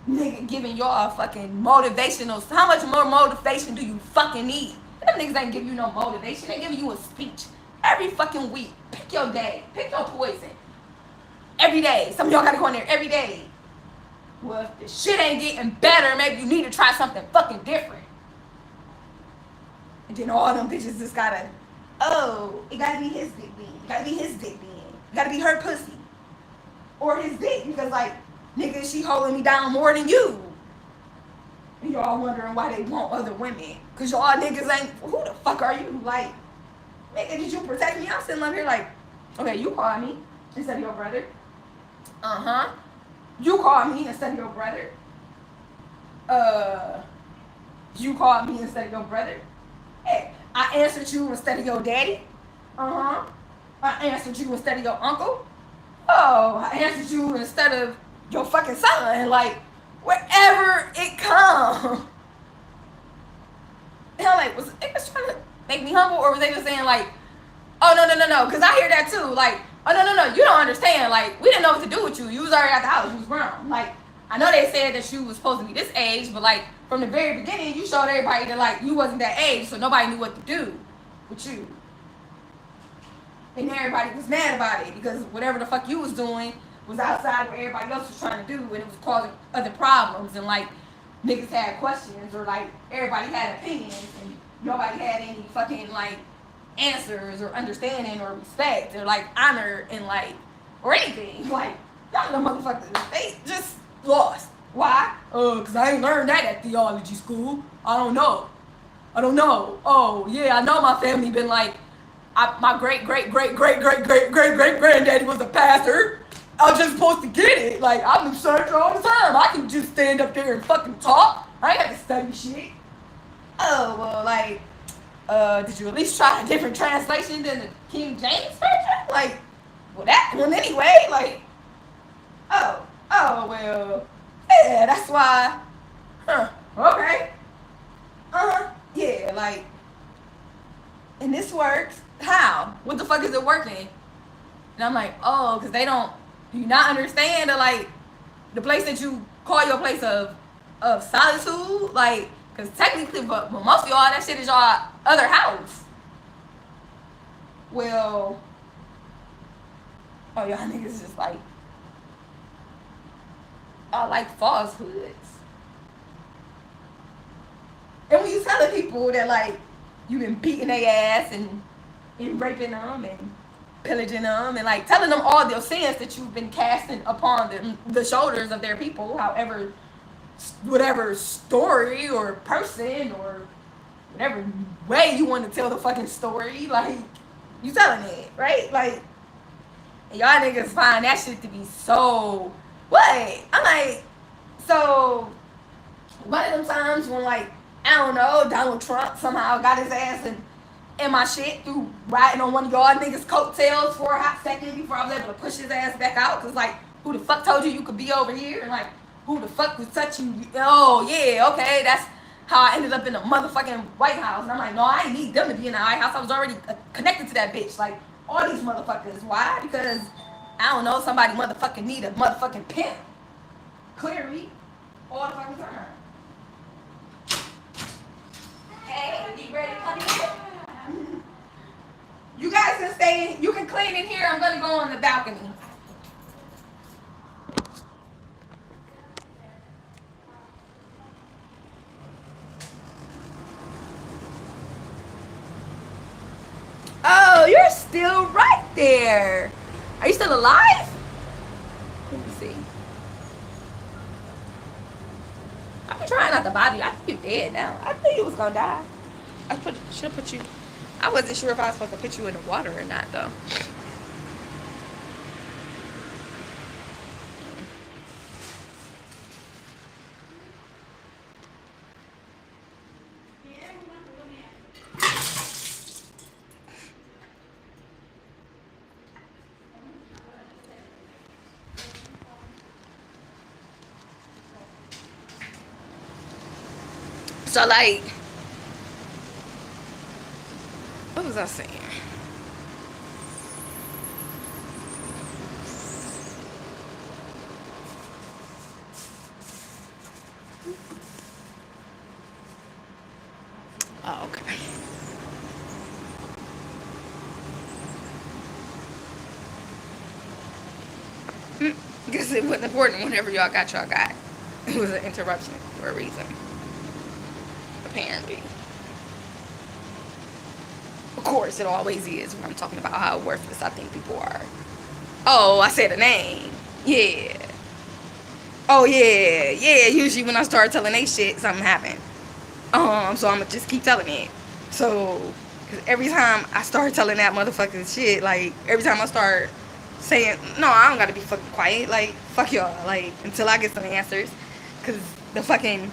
nigga giving y'all fucking motivational. How much more motivation do you fucking need? Them niggas ain't giving you no motivation. They giving you a speech every fucking week. Pick your day. Pick your poison. Every day. Some of y'all gotta go in there every day. Well, if the shit ain't getting better, maybe you need to try something fucking different. And then all them bitches just gotta, oh, it gotta be his dick being. It gotta be his dick being. It gotta be her pussy. Or his dick, because like, nigga, she holding me down more than you. And y'all wondering why they want other women. Cause y'all niggas ain't, who the fuck are you? Like, nigga, did you protect me? I'm sitting up here like, okay, you call me instead of your brother. Uh-huh. You call me instead of your brother. You called me instead of your brother. Hey, I answered you instead of your daddy. Uh-huh. I answered you instead of your uncle. Oh, I answered you instead of your fucking son. Like, wherever it comes. And I'm like, was they just trying to make me humble, or was they just saying like, oh, no, because I hear that too. Like, oh, no, you don't understand. Like, we didn't know what to do with you. You was already at the house. You was grown. Like, I know they said that you was supposed to be this age, but like, from the very beginning, you showed everybody that like, you wasn't that age, so nobody knew what to do with you. And everybody was mad about it because whatever the fuck you was doing was outside what everybody else was trying to do, and it was causing other problems, and like niggas had questions, or like everybody had opinions, and nobody had any fucking like answers or understanding or respect or like honor and like or anything. Like y'all the motherfuckers, they just lost. Why? Cause I ain't learned that at theology school. I don't know. Oh yeah, I know my family been like, my great granddaddy was a pastor. I was just supposed to get it. Like, I'm in church all the time. I can just stand up there and fucking talk. I ain't got to study shit. Oh, well, like, did you at least try a different translation than the King James Version? Like, well, that one anyway. Like, oh, well, yeah, that's why. Huh, okay. Yeah, like, and this works. How? What the fuck is it working? And I'm like, oh, because do you not understand that, like, the place that you call your place of solitude? Like, because technically, but most of y'all, that shit is y'all other house. Well, oh, y'all niggas just like, I like falsehoods. And when you telling people that, like, you been beating their ass and raping them and pillaging them and like telling them all the sins that you've been casting upon the shoulders of their people, however, whatever story or person or whatever way you want to tell the fucking story, like, you telling it, right? Like, and y'all niggas find that shit to be so, what? I'm like, so, one of them times when, like, I don't know, Donald Trump somehow got his ass in my shit through riding on one of y'all niggas' coattails for a hot second before I was able to push his ass back out. Cause like, who the fuck told you could be over here? And like, who the fuck was touching you? Oh yeah, okay, that's how I ended up in the motherfucking White House. And I'm like, no, I didn't need them to be in the White House. I was already connected to that bitch. Like, all these motherfuckers. Why? Because, I don't know, somebody motherfucking need a motherfucking pimp. Clearly. All the fucking time. staying in here. I'm gonna go on the balcony. Oh, you're still right there. Are you still alive? Let me see. I'm trying not to bother you. I think you're dead now. I think you was gonna die. Should have put you. I wasn't sure if I was supposed to put you in the water or not, though. So, like, what was I saying? Oh, okay. Because it wasn't important whenever y'all got. It was an interruption for a reason. Apparently. Of course, it always is when I'm talking about how worthless I think people are. Oh, I said a name. Yeah. Oh, yeah. Yeah, usually when I start telling they shit, something happened. So I'm gonna just keep telling it. So, cause every time I start telling that motherfucking shit, like, every time I start saying, no, I don't gotta be fucking quiet, like, fuck y'all, like, until I get some answers. Cause the fucking,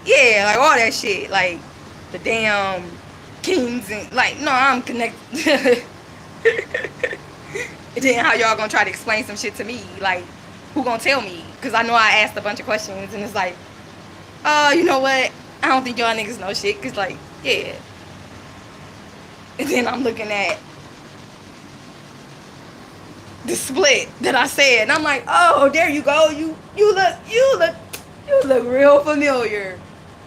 yeah, like, all that shit, like, the damn kings and, like, no, I'm connected. And then how y'all gonna try to explain some shit to me, like, who gonna tell me? Cause I know I asked a bunch of questions, and it's like, you know what? I don't think y'all niggas know shit, cause like, yeah. And then I'm looking at the split that I said, and I'm like, oh, there you go. You look real familiar.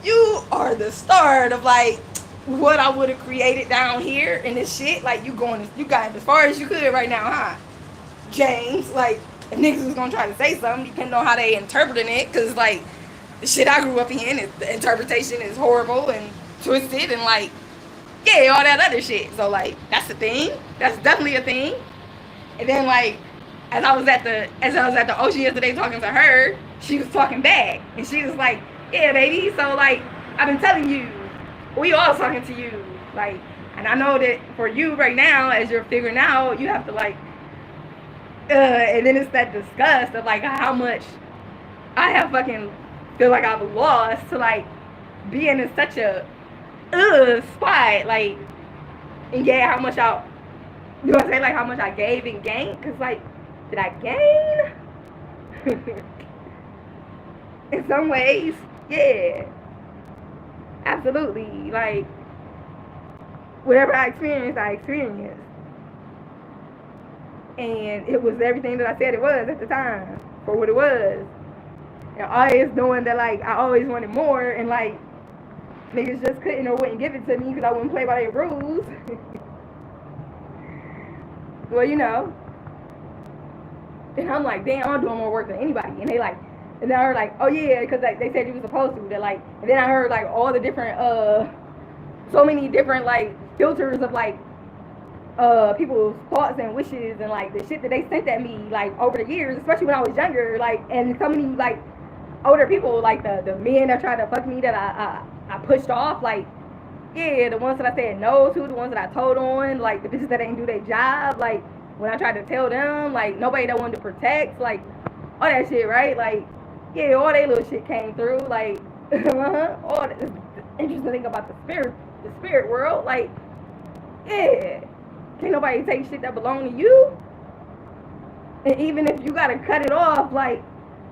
You are the start of like what I would have created down here in this shit. Like you got as far as you could right now, huh? James, like if niggas was gonna try to say something, depending on how they interpreting it, cause like the shit I grew up in, the interpretation is horrible and twisted and like, yeah, all that other shit. So like, that's a thing. That's definitely a thing. And then like, as I was at the ocean yesterday talking to her, she was talking back, and she was like, yeah, baby. So like, I've been telling you, we all talking to you, like, and I know that for you right now, as you're figuring out, you have to like, and then it's that disgust of like how much I have fucking feel like I've lost to like being in such a spot, like, and yeah, how much I do I say like how much I gave and gained? Cause like, did I gain? In some ways, yeah, absolutely. Like, whatever I experienced, and it was everything that I said it was at the time for what it was. And always knowing that like I always wanted more, and like niggas just couldn't or wouldn't give it to me because I wouldn't play by their rules. Well, you know. And I'm like, damn, I'm doing more work than anybody. And they like, and then I heard like, oh yeah, because like, they said you were supposed to. They're like, and then I heard like all the different, so many different like filters of like, people's thoughts and wishes and like the shit that they sent at me like over the years, especially when I was younger, like, and so many like older people, like the men that tried to fuck me that I pushed off, like, yeah, the ones that I said no to, the ones that I told on, like the bitches that ain't do their job, like when I tried to tell them, like nobody that wanted to protect, like all that shit, right? Like, yeah, all that little shit came through, like, all that. The interesting thing about the spirit world, like, yeah, can't nobody take shit that belong to you. And even if you gotta cut it off, like,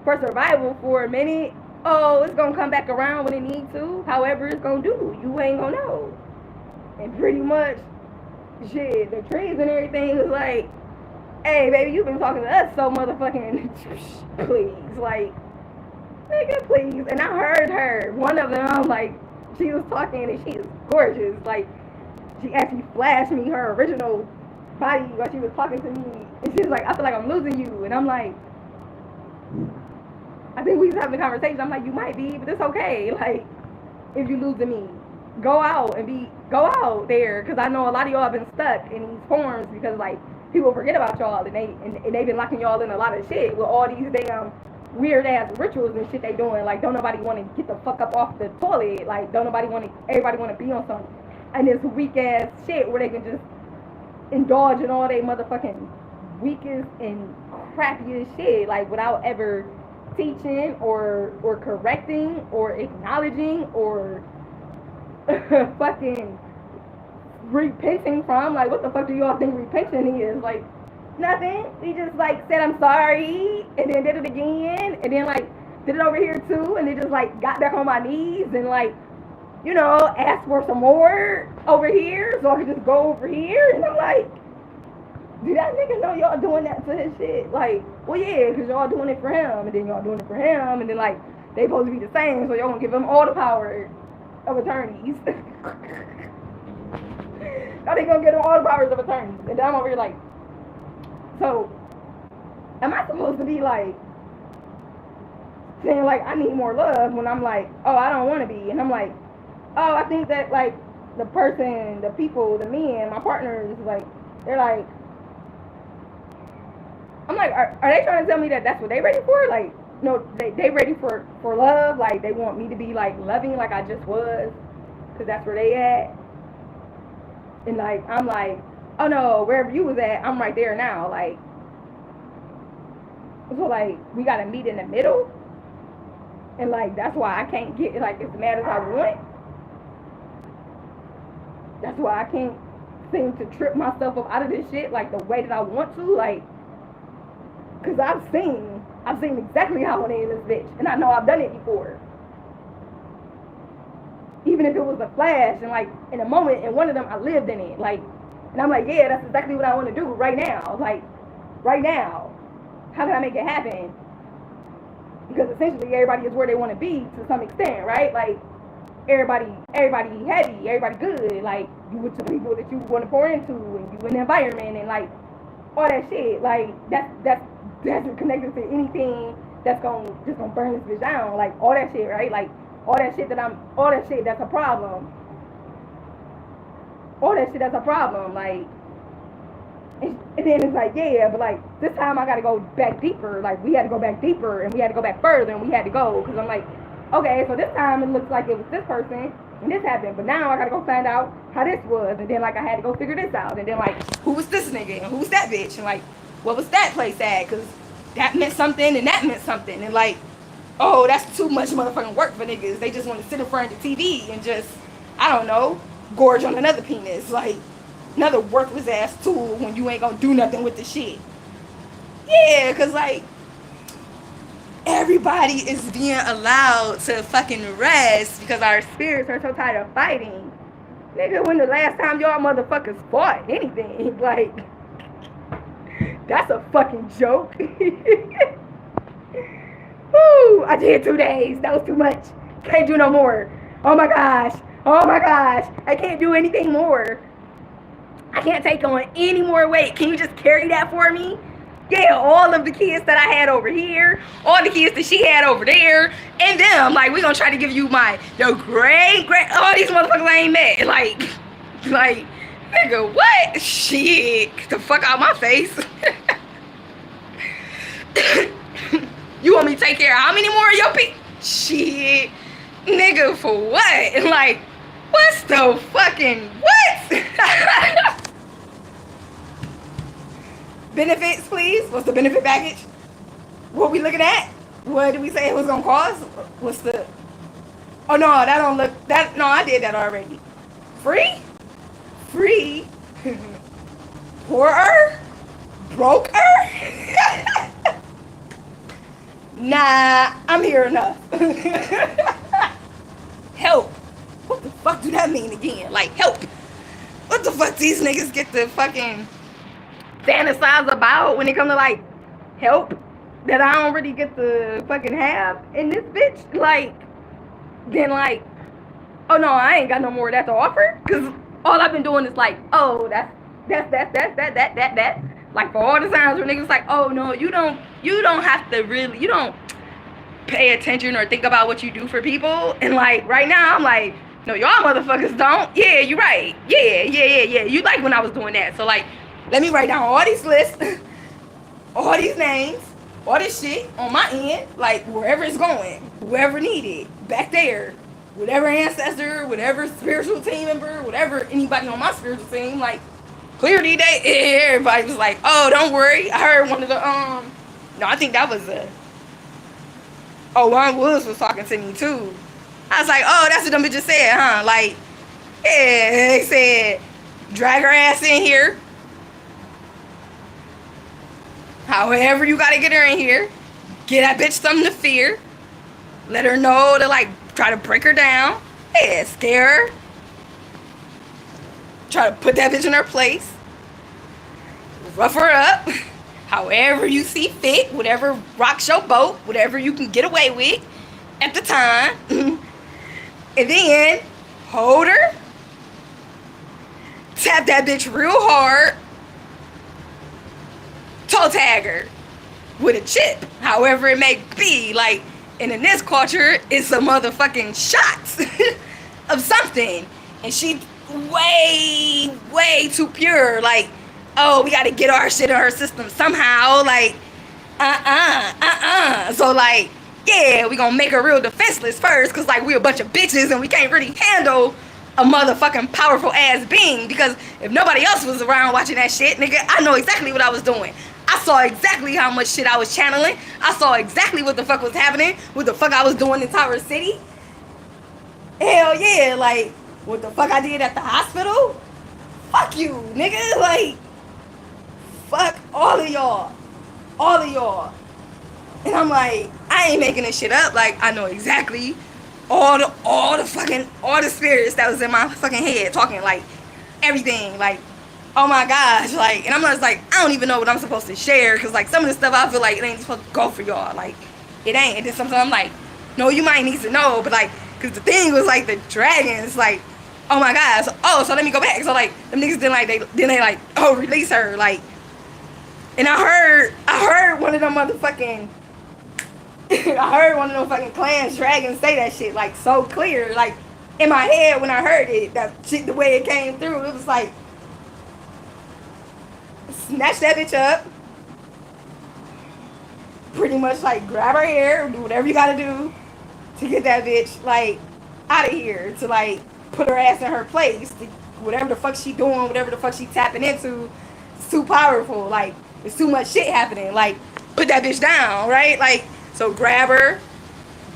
for survival for a minute, oh, it's gonna come back around when it needs to. However it's gonna do, you ain't gonna know. And pretty much, shit, the trees and everything was like, hey, baby, you've been talking to us so motherfucking, please, like, nigga, please. And I heard her, one of them, like, she was talking and she is gorgeous. Like, she actually flashed me her original body while she was talking to me, and she was like, I feel like I'm losing you, and I'm like, I think we was having a conversation. I'm like, you might be, but it's okay. Like, if you losing me, go out there, because I know a lot of y'all have been stuck in these forms because like people forget about y'all, and they've been locking y'all in a lot of shit with all these damn weird ass rituals and shit they doing. Like, don't nobody want to get the fuck up off the toilet. Like, don't nobody want to. Everybody want to be on some and this weak ass shit where they can just indulge in all they motherfucking weakest and crappiest shit, like without ever teaching or correcting or acknowledging or fucking repenting from. Like, what the fuck do y'all think repenting is? Like, nothing. We just like said I'm sorry and then did it again and then like did it over here too and then just like got back on my knees and like, you know, asked for some more over here so I could just go over here. And I'm like, do that nigga know y'all doing that to his shit? Like, well, yeah, because y'all doing it for him, and then y'all doing it for him, and then, like, they supposed to be the same, so y'all gonna give him all the power of attorneys. Now they gonna give him all the powers of attorneys. And then I'm over here like, so, am I supposed to be, like, saying, like, I need more love when I'm like, oh, I don't want to be, and I'm like, oh, I think that, like, the person, the people, the men, my partners, like, they're like, I'm like, are they trying to tell me that that's what they ready for? Like, no, they ready for love. Like, they want me to be, like, loving like I just was, because that's where they at. And, like, I'm like, oh, no, wherever you was at, I'm right there now. Like, so, like, we got to meet in the middle. And, like, that's why I can't get, like, as mad as I want. That's why I can't seem to trip myself up out of this shit, like, the way that I want to. Like, because I've seen exactly how I am this bitch, and I know I've done it before. Even if it was a flash, and like in a moment, in one of them, I lived in it. Like, and I'm like, yeah, that's exactly what I want to do right now. Like, right now, how can I make it happen? Because essentially, everybody is where they want to be to some extent, right? Like, everybody heavy, everybody good. Like, you with the people that you want to pour into, and you in the environment, and like all that shit. Like, that's connected to anything that's gonna burn this bitch down. Like, all that shit, right? Like, all that shit that's a problem. All that shit that's a problem. Like, and then it's like, yeah, but like, this time I gotta go back deeper. Like, we had to go back deeper, and we had to go back further, and we had to go, because I'm like, okay, so this time it looks like it was this person, and this happened, but now I gotta go find out how this was, and then like I had to go figure this out, and then like, who was this nigga, and who was that bitch, and like, what was that place at, because that meant something, and that meant something, and like, oh, that's too much motherfucking work for niggas. They just want to sit in front of the TV and just, I don't know, gorge on another penis, like, another worthless ass tool when you ain't gonna do nothing with the shit. Yeah, because like, everybody is being allowed to fucking rest because our spirits are so tired of fighting. Nigga, when the last time y'all motherfuckers fought anything? Like, that's a fucking joke. Woo, I did 2 days. That was too much. Can't do no more. Oh my gosh. I can't do anything more. I can't take on any more weight. Can you just carry that for me? Yeah, all of the kids that I had over here, all the kids that she had over there, and them. Like, we gonna try to give you your great, all these motherfuckers I ain't met. Like, nigga, what? Shit, get the fuck out my face. You want me to take care of how many more of your people? Shit, nigga, for what? Like, what's the fucking, what? Benefits, please. What's the benefit package? What we looking at? What did we say it was gonna cost? What's the? Oh no, that don't look. That no, I did that already. Free? Poorer? Broker? Nah, I'm here enough. Help. What the fuck do that mean again? Like, help. What the fuck these niggas get to fucking fantasize about when it comes to like help that I don't really get to fucking have in this bitch? Like, then like, oh no, I ain't got no more of that to offer, because all I've been doing is like, oh, that's That. Like for all the times where niggas like, oh no, you don't have to really, you don't pay attention or think about what you do for people. And like right now, I'm like, no, y'all motherfuckers don't. Yeah, you're right. Yeah. You like when I was doing that. So like, let me write down all these lists, all these names, all this shit on my end, like wherever it's going, whoever needed, back there, whatever ancestor, whatever spiritual team member, whatever anybody on my spiritual team, like clearly everybody was like, oh, don't worry. I heard one of the no, I think that was Ron Woods was talking to me too. I was like, oh, that's what them bitches said, huh? Like, yeah, they said, drag her ass in here. However you gotta get her in here. Get that bitch something to fear. Let her know to like try to break her down. Yeah, scare her. Try to put that bitch in her place. Rough her up. However you see fit. Whatever rocks your boat. Whatever you can get away with at the time. And then hold her. Tap that bitch real hard. Toe tag her with a chip, however it may be. Like, and in this culture, it's a motherfucking shots of something. And she way too pure. Like, oh, we gotta get our shit in her system somehow. Like, So like, yeah, we gonna make her real defenseless first, cause like we a bunch of bitches and we can't really handle a motherfucking powerful ass being. Because if nobody else was around watching that shit, nigga, I know exactly what I was doing. I saw exactly how much shit I was channeling. I saw exactly what the fuck was happening, what the fuck I was doing in Tower City. Hell yeah, like, what the fuck I did at the hospital? Fuck you, nigga. Like, fuck all of y'all. All of y'all. And I'm like, I ain't making this shit up. Like, I know exactly all the spirits that was in my fucking head talking, like, everything. Like, oh my gosh, like, and I'm just like, I don't even know what I'm supposed to share, because like some of the stuff I feel like it ain't supposed to go for y'all, like it ain't. And then sometimes I'm like, no, you might need to know, but like, because the thing was like the dragons, like, oh my gosh, so let me go back. So like them niggas they like, oh, release her, like, and I heard one of them motherfucking I heard one of them fucking clans dragons say that shit like so clear, like in my head when I heard it, that shit, the way it came through, it was like, snatch that bitch up, pretty much like grab her hair, do whatever you gotta do to get that bitch like out of here, to like put her ass in her place, to, whatever the fuck she doing, whatever the fuck she tapping into, it's too powerful, like there's too much shit happening, like put that bitch down, right? Like, so grab her,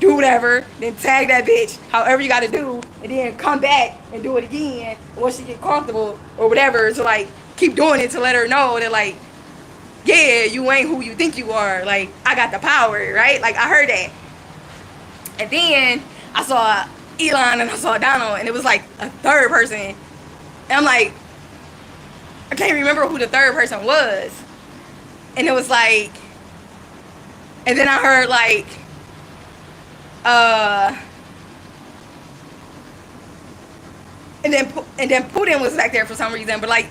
do whatever, then tag that bitch however you gotta do, and then come back and do it again once she get comfortable or whatever, to like keep doing it, to let her know that like, yeah, you ain't who you think you are, like I got the power, right? Like I heard that. And then I saw Elon and I saw Donald, and it was like a third person, and I'm like, I can't remember who the third person was. And it was like, and then I heard like and then Putin was back there for some reason, but like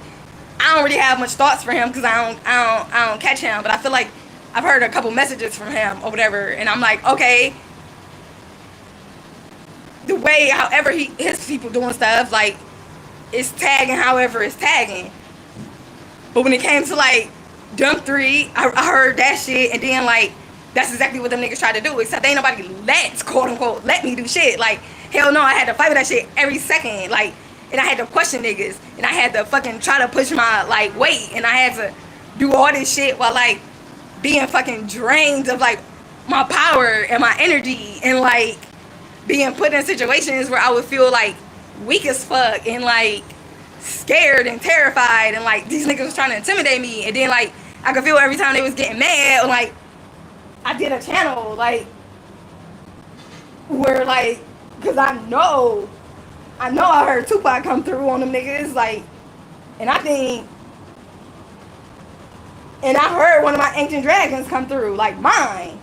I don't really have much thoughts for him, because I don't catch him, but I feel like I've heard a couple messages from him or whatever, and I'm like, okay, the way however his people doing stuff, like it's tagging however it's tagging. But when it came to like Dump 3, I heard that shit, and then like that's exactly what them niggas tried to do, except ain't nobody quote unquote let me do shit. Like hell no, I had to fight with that shit every second, like, and I had to question niggas, and I had to fucking try to push my like weight, and I had to do all this shit while like being fucking drained of like my power and my energy, and like being put in situations where I would feel like weak as fuck and like scared and terrified, and like these niggas was trying to intimidate me, and then like I could feel every time they was getting mad, like I did a channel like where like, because I know I heard Tupac come through on them niggas, like, and I heard one of my ancient dragons come through, like mine,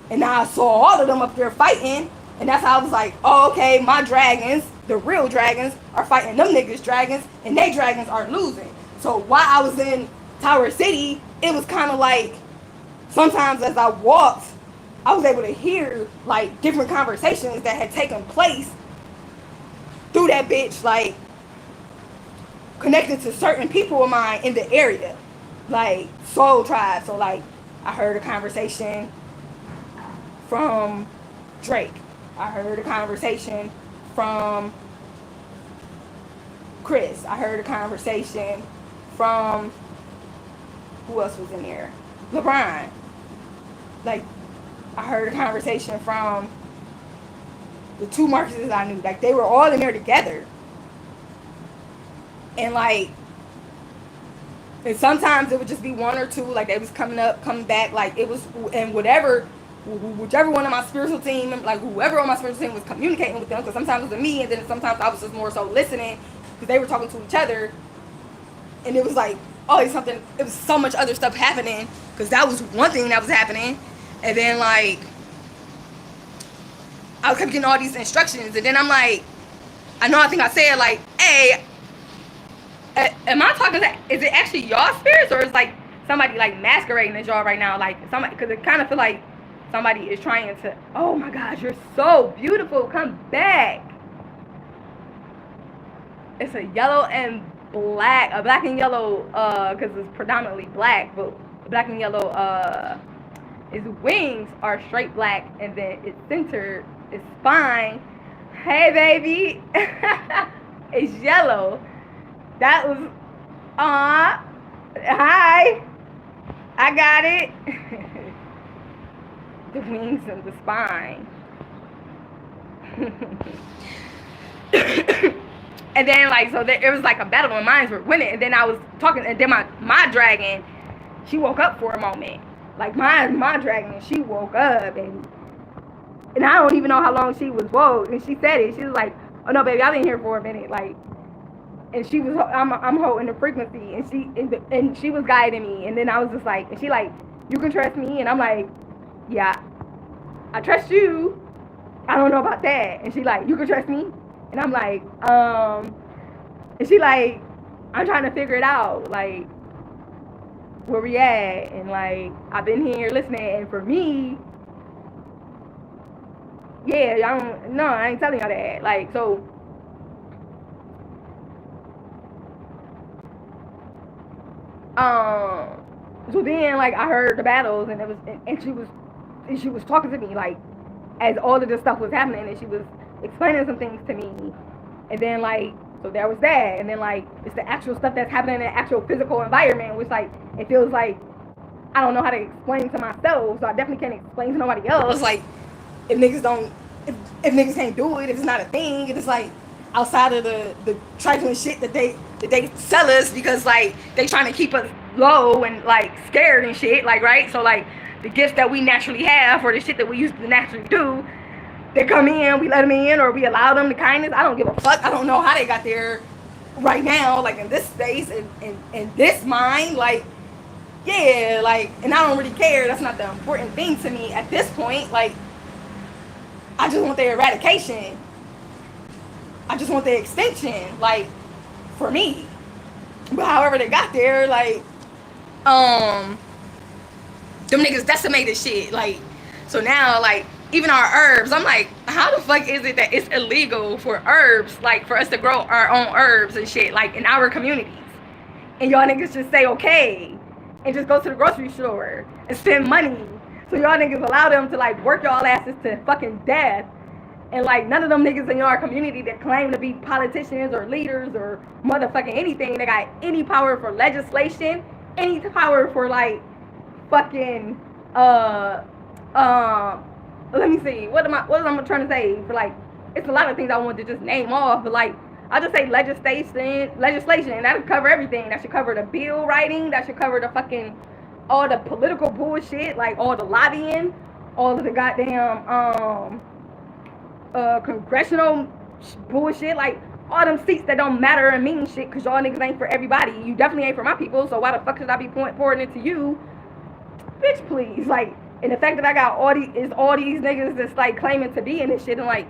and I saw all of them up there fighting, and that's how I was like, oh, okay, my dragons, the real dragons, are fighting them niggas dragons, and they dragons are losing. So while I was in Tower City, it was kind of like sometimes as I walked, I was able to hear like different conversations that had taken place through that bitch, like connected to certain people of mine in the area, like Soul Tribe. So like I heard a conversation from Drake. I heard a conversation from Chris. I heard a conversation from who else was in there? LeBron. Like I heard a conversation from the two Marcuses I knew. Like they were all in there together. And like, and sometimes it would just be one or two, like they was coming up, coming back, like it was, and whichever one of my spiritual team, like whoever on my spiritual team was communicating with them, because sometimes it was me, and then sometimes I was just more so listening, because they were talking to each other, and it was like, oh, it's something, it was so much other stuff happening, because that was one thing that was happening, and then like, I kept getting all these instructions, and then I'm like, I think I said like, hey, am I talking to, is it actually y'all spirits, or is like somebody like masquerading as y'all right now, like somebody, because it kind of feel like somebody is trying to, oh my gosh, you're so beautiful, come back. It's a yellow and black, a black and yellow, because it's predominantly black, but black and yellow, its wings are straight black, and then its center, its spine, hey baby, it's yellow. That was, hi, I got it. The wings and the spine. And then like, so there, it was like a battle and mines were winning, and then I was talking, and then my dragon, she woke up for a moment. Like my dragon, she woke up, and I don't even know how long she was woke, and she said it, she was like, oh no baby, I've been here for a minute, like, and she was, I'm holding the frequency, and she was guiding me, and then I was just like, and she like, you can trust me, and I'm like, yeah, I trust you, I don't know about that, and she like, you can trust me, and I'm like, and she like, I'm trying to figure it out, like, where we at, and like, I've been here listening, and for me, yeah, I ain't telling y'all that, like, so then like I heard the battles, and it was, and she was talking to me like as all of this stuff was happening, and she was explaining some things to me, and then like, so there was that, and then like it's the actual stuff that's happening in the actual physical environment, which like it feels like I don't know how to explain to myself, so I definitely can't explain to nobody else. Like if niggas don't, if niggas can't do it, if it's not a thing, if it's like outside of the trifling shit that they sell us, because like they trying to keep us low and like scared and shit, like, right? So like the gifts that we naturally have, or the shit that we used to naturally do, they come in, we let them in, or we allow them the kindness. I don't give a fuck. I don't know how they got there right now, like in this space and this mind, like, yeah, like, and I don't really care. That's not the important thing to me at this point. Like, I just want their eradication. I just want their extinction, like, for me. But however they got there, like, them niggas decimated shit, like, so now, like, even our herbs, I'm like, how the fuck is it that it's illegal for herbs, like, for us to grow our own herbs and shit, like, in our communities, and y'all niggas just say okay, and just go to the grocery store and spend money, so y'all niggas allow them to, like, work y'all asses to fucking death, and, like, none of them niggas in your community that claim to be politicians or leaders or motherfucking anything, they got any power for legislation, any power for, like, fucking, let me see, what am I trying to say, for, like, it's a lot of things I want to just name off, but, like, I'll just say legislation, and that would cover everything. That should cover the bill writing, that should cover the fucking, all the political bullshit, like, all the lobbying, all of the goddamn, congressional bullshit, like, all them seats that don't matter and mean shit, because y'all niggas ain't for everybody. You definitely ain't for my people, so why the fuck should I be pouring into you? Bitch, please. Like, and the fact that I got all these niggas that's, like, claiming to be in this shit, and, like,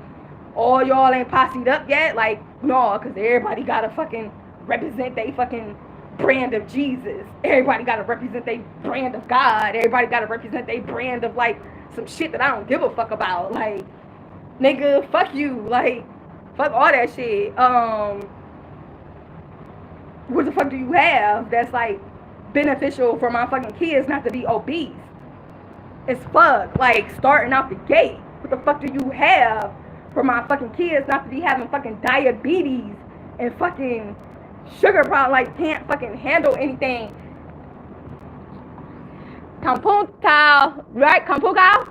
all y'all ain't posseed up yet, like, no, because everybody gotta fucking represent they fucking brand of Jesus. Everybody gotta represent their brand of God. Everybody gotta represent their brand of like some shit that I don't give a fuck about. Like, nigga, fuck you. Like, fuck all that shit. What the fuck do you have that's like beneficial for my fucking kids not to be obese? It's fuck. Like, starting out the gate. What the fuck do you have for my fucking kids not to be having fucking diabetes and fucking sugar problem, like can't fucking handle anything? Kampunka, right? Kampunka?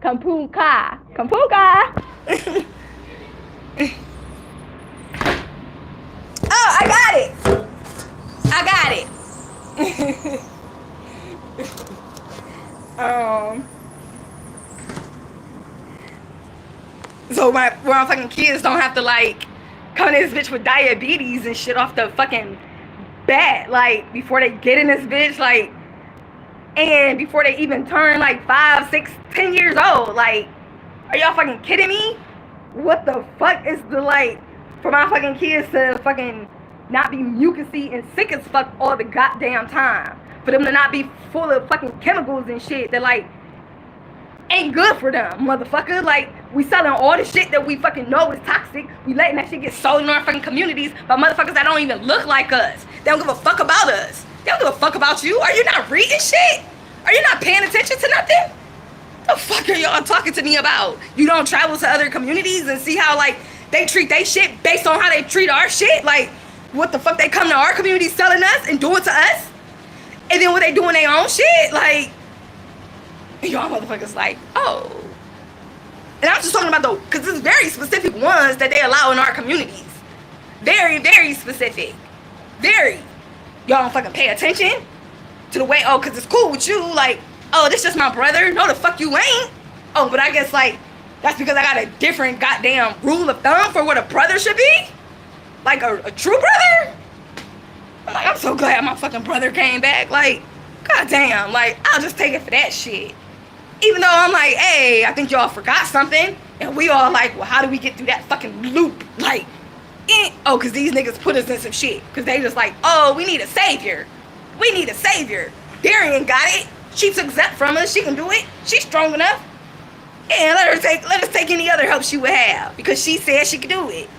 Kampunka. Kampunka. Oh, I got it. I got it. So my fucking kids don't have to like come in this bitch with diabetes and shit off the fucking bat, like before they get in this bitch, like, and before they even turn like 5, 6, 10 years old. Like, are y'all fucking kidding me? What the fuck is the like for my fucking kids to fucking not be mucusy and sick as fuck all the goddamn time? For them to not be full of fucking chemicals and shit that like ain't good for them, motherfucker. Like, we selling all the shit that we fucking know is toxic. We letting that shit get sold in our fucking communities by motherfuckers that don't even look like us. They don't give a fuck about us. They don't give a fuck about you. Are you not reading shit? Are you not paying attention to nothing? The fuck are y'all talking to me about? You don't travel to other communities and see how like they treat they shit based on how they treat our shit? Like, what the fuck they come to our community selling us and doing to us? And then when they doing their own shit, like, y'all motherfuckers like, oh. And I'm just talking about though, because there's very specific ones that they allow in our communities. Very, very specific. Very. Y'all don't fucking pay attention to the way, oh, because it's cool with you. Like, oh, this just my brother. No, the fuck you ain't. Oh, but I guess like, that's because I got a different goddamn rule of thumb for what a brother should be. Like a true brother. Like, I'm so glad my fucking brother came back. Like, goddamn. Like, I'll just take it for that shit. Even though I'm like, hey, I think y'all forgot something. And we all like, well, how do we get through that fucking loop? Like, oh, because these niggas put us in some shit. Because they just like, oh, we need a savior. We need a savior. Darian got it. She took Zep from us. She can do it. She's strong enough. And let us take any other help she would have. Because she said she could do it.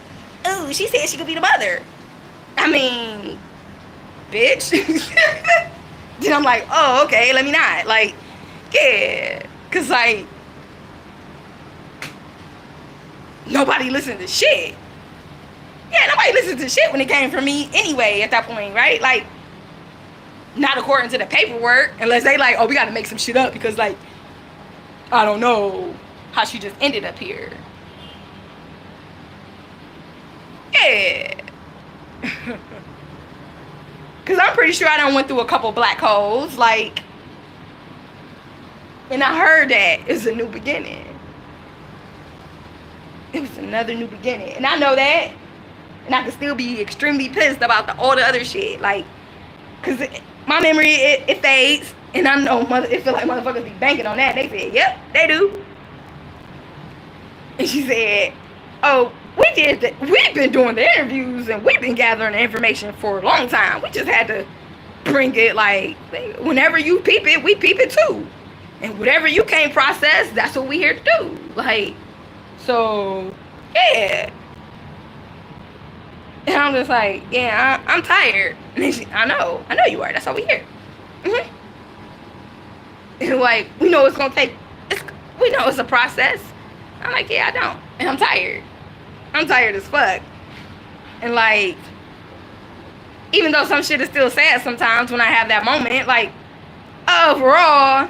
Oh, she said she could be the mother. I mean, bitch. Then I'm like, oh, okay, let me not. Like, yeah. Because, like, nobody listened to shit. Yeah, nobody listened to shit when it came from me anyway at that point, right? Like, not according to the paperwork. Unless they like, oh, we got to make some shit up because, like, I don't know how she just ended up here. Yeah. Because I'm pretty sure I done went through a couple black holes, like, and I heard that it's a new beginning. It was another new beginning. And I know that. And I can still be extremely pissed about all the other shit. Like, because my memory, it fades. And I know it feel like motherfuckers be banking on that. They said, yep, they do. And she said, oh, we've been doing the interviews and we've been gathering the information for a long time. We just had to bring it, like, whenever you peep it, we peep it too. And whatever you can't process, that's what we here to do. Like, so, yeah. And I'm just like, yeah, I'm tired. And then I know you are. That's why we here. Mm-hmm. And like, we know it's gonna take, we know it's a process. I'm like, yeah, I don't. And I'm tired. I'm tired as fuck. And like, even though some shit is still sad sometimes when I have that moment, like, overall,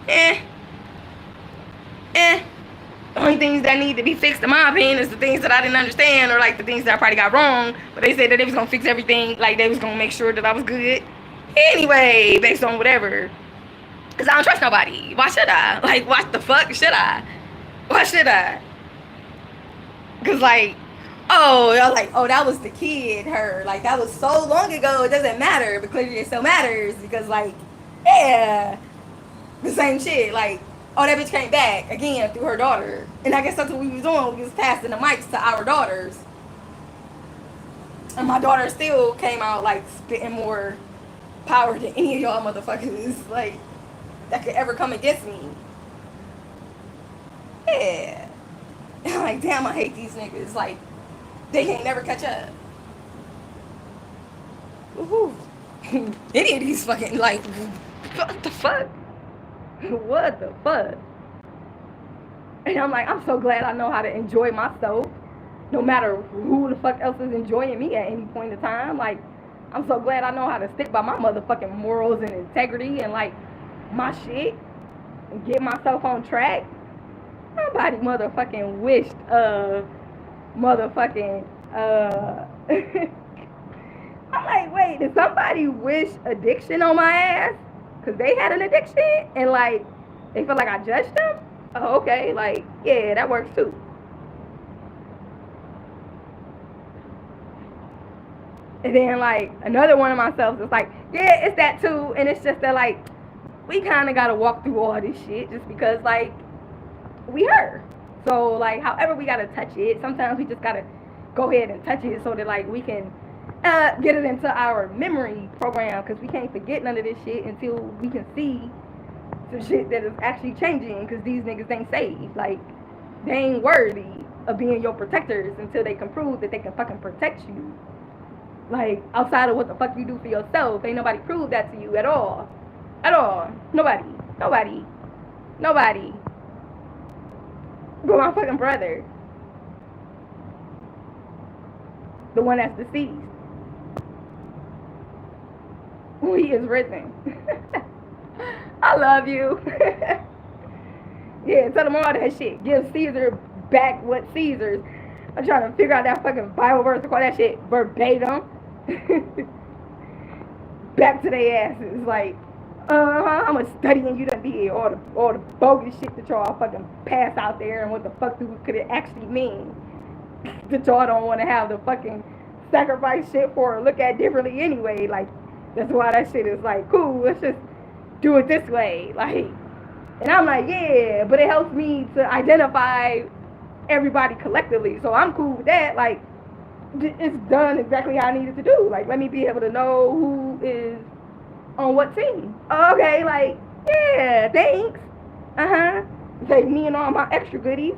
the only things that need to be fixed, in my opinion, is the things that I didn't understand or like the things that I probably got wrong. But they said that they was gonna fix everything, like they was gonna make sure that I was good. Anyway, based on whatever. Because I don't trust nobody. Why should I? Like, what the fuck should I? Why should I? Because, like, oh, y'all like, oh, that was the kid, her. Like, that was so long ago, it doesn't matter. But clearly it still matters. Because, like, yeah, the same shit. Like, oh, that bitch came back again through her daughter. And I guess that's what we was doing. We was passing the mics to our daughters. And my daughter still came out like spitting more power than any of y'all motherfuckers like that could ever come against me. Yeah. And I'm like, damn, I hate these niggas. Like, they can't never catch up. Woohoo. Any of these fucking, like, what the fuck? What the fuck? And I'm like, I'm so glad I know how to enjoy myself, no matter who the fuck else is enjoying me at any point in time. Like, I'm so glad I know how to stick by my motherfucking morals and integrity and, like, my shit and get myself on track. Nobody motherfucking wished motherfucking I'm like, wait, did somebody wish addiction on my ass? Cause they had an addiction and like they feel like I judged them? Oh, okay, like, yeah, that works too. And then like another one of myself is like, yeah, it's that too. And it's just that like we kinda gotta walk through all this shit just because like we hurt. So like however we gotta touch it, sometimes we just gotta go ahead and touch it so that like we can get it into our memory program, because we can't forget none of this shit until we can see some shit that is actually changing, because these niggas ain't saved. Like, they ain't worthy of being your protectors until they can prove that they can fucking protect you. Like, outside of what the fuck you do for yourself, ain't nobody proved that to you at all. At all. Nobody. Nobody. Nobody. But my fucking brother. The one that's deceased. He is risen. I love you. Yeah, tell them all that shit. Give Caesar back what Caesar's. I'm trying to figure out that fucking Bible verse to call that shit verbatim. Back to their asses. Like, I'm a studying you done did all the bogus shit that y'all fucking pass out there and what the fuck could it actually mean. That y'all don't want to have the fucking sacrifice shit for or look at differently anyway. Like, that's why that shit is like, cool, let's just do it this way. Like, and I'm like, yeah, but it helps me to identify everybody collectively. So I'm cool with that. Like, it's done exactly how I needed to do. Like, let me be able to know who is on what team. Okay, like, yeah, thanks. Take me and all my extra goodies.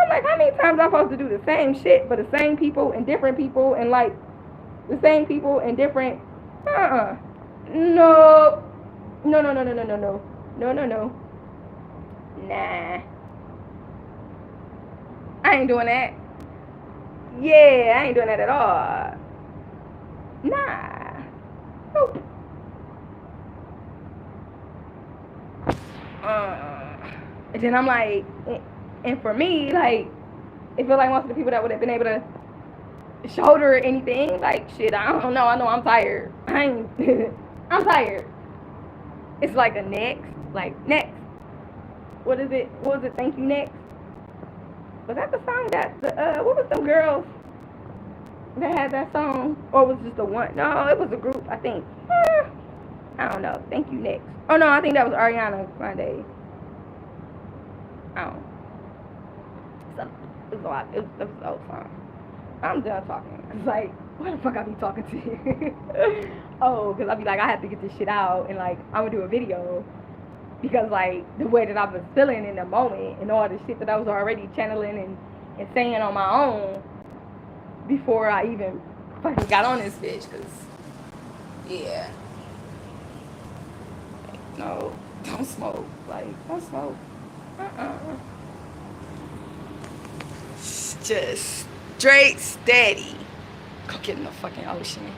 I'm like, how many times I'm supposed to do the same shit for the same people and different people and like the same people and different No. No. No, no, no, no, no, no, no. No, no, no. Nah. I ain't doing that. Yeah, I ain't doing that at all. Nah. Nope. And then I'm like, and for me, like, it feel like most of the people that would have been able to shoulder anything, like, shit, I don't know. I know I'm tired. I'm tired. It's like a next. Like, next. What is it? What was it? Thank you, next. Was that the song that what was them girls that had that song? Or was it just the one? No, it was a group, I think. I don't know. Thank you, next. Oh no, I think that was Ariana Grande. I don't know. It was a lot. It was an old song. I'm done talking. It's like, why the fuck I be talking to you? Oh, because I be like, I have to get this shit out and like I'm gonna do a video. Because like the way that I was feeling in the moment and all the shit that I was already channeling and saying on my own before I even fucking got on this bitch. Because, yeah. Like, no, don't smoke. Like, don't smoke. Just straight steady. Go get in the fucking ocean.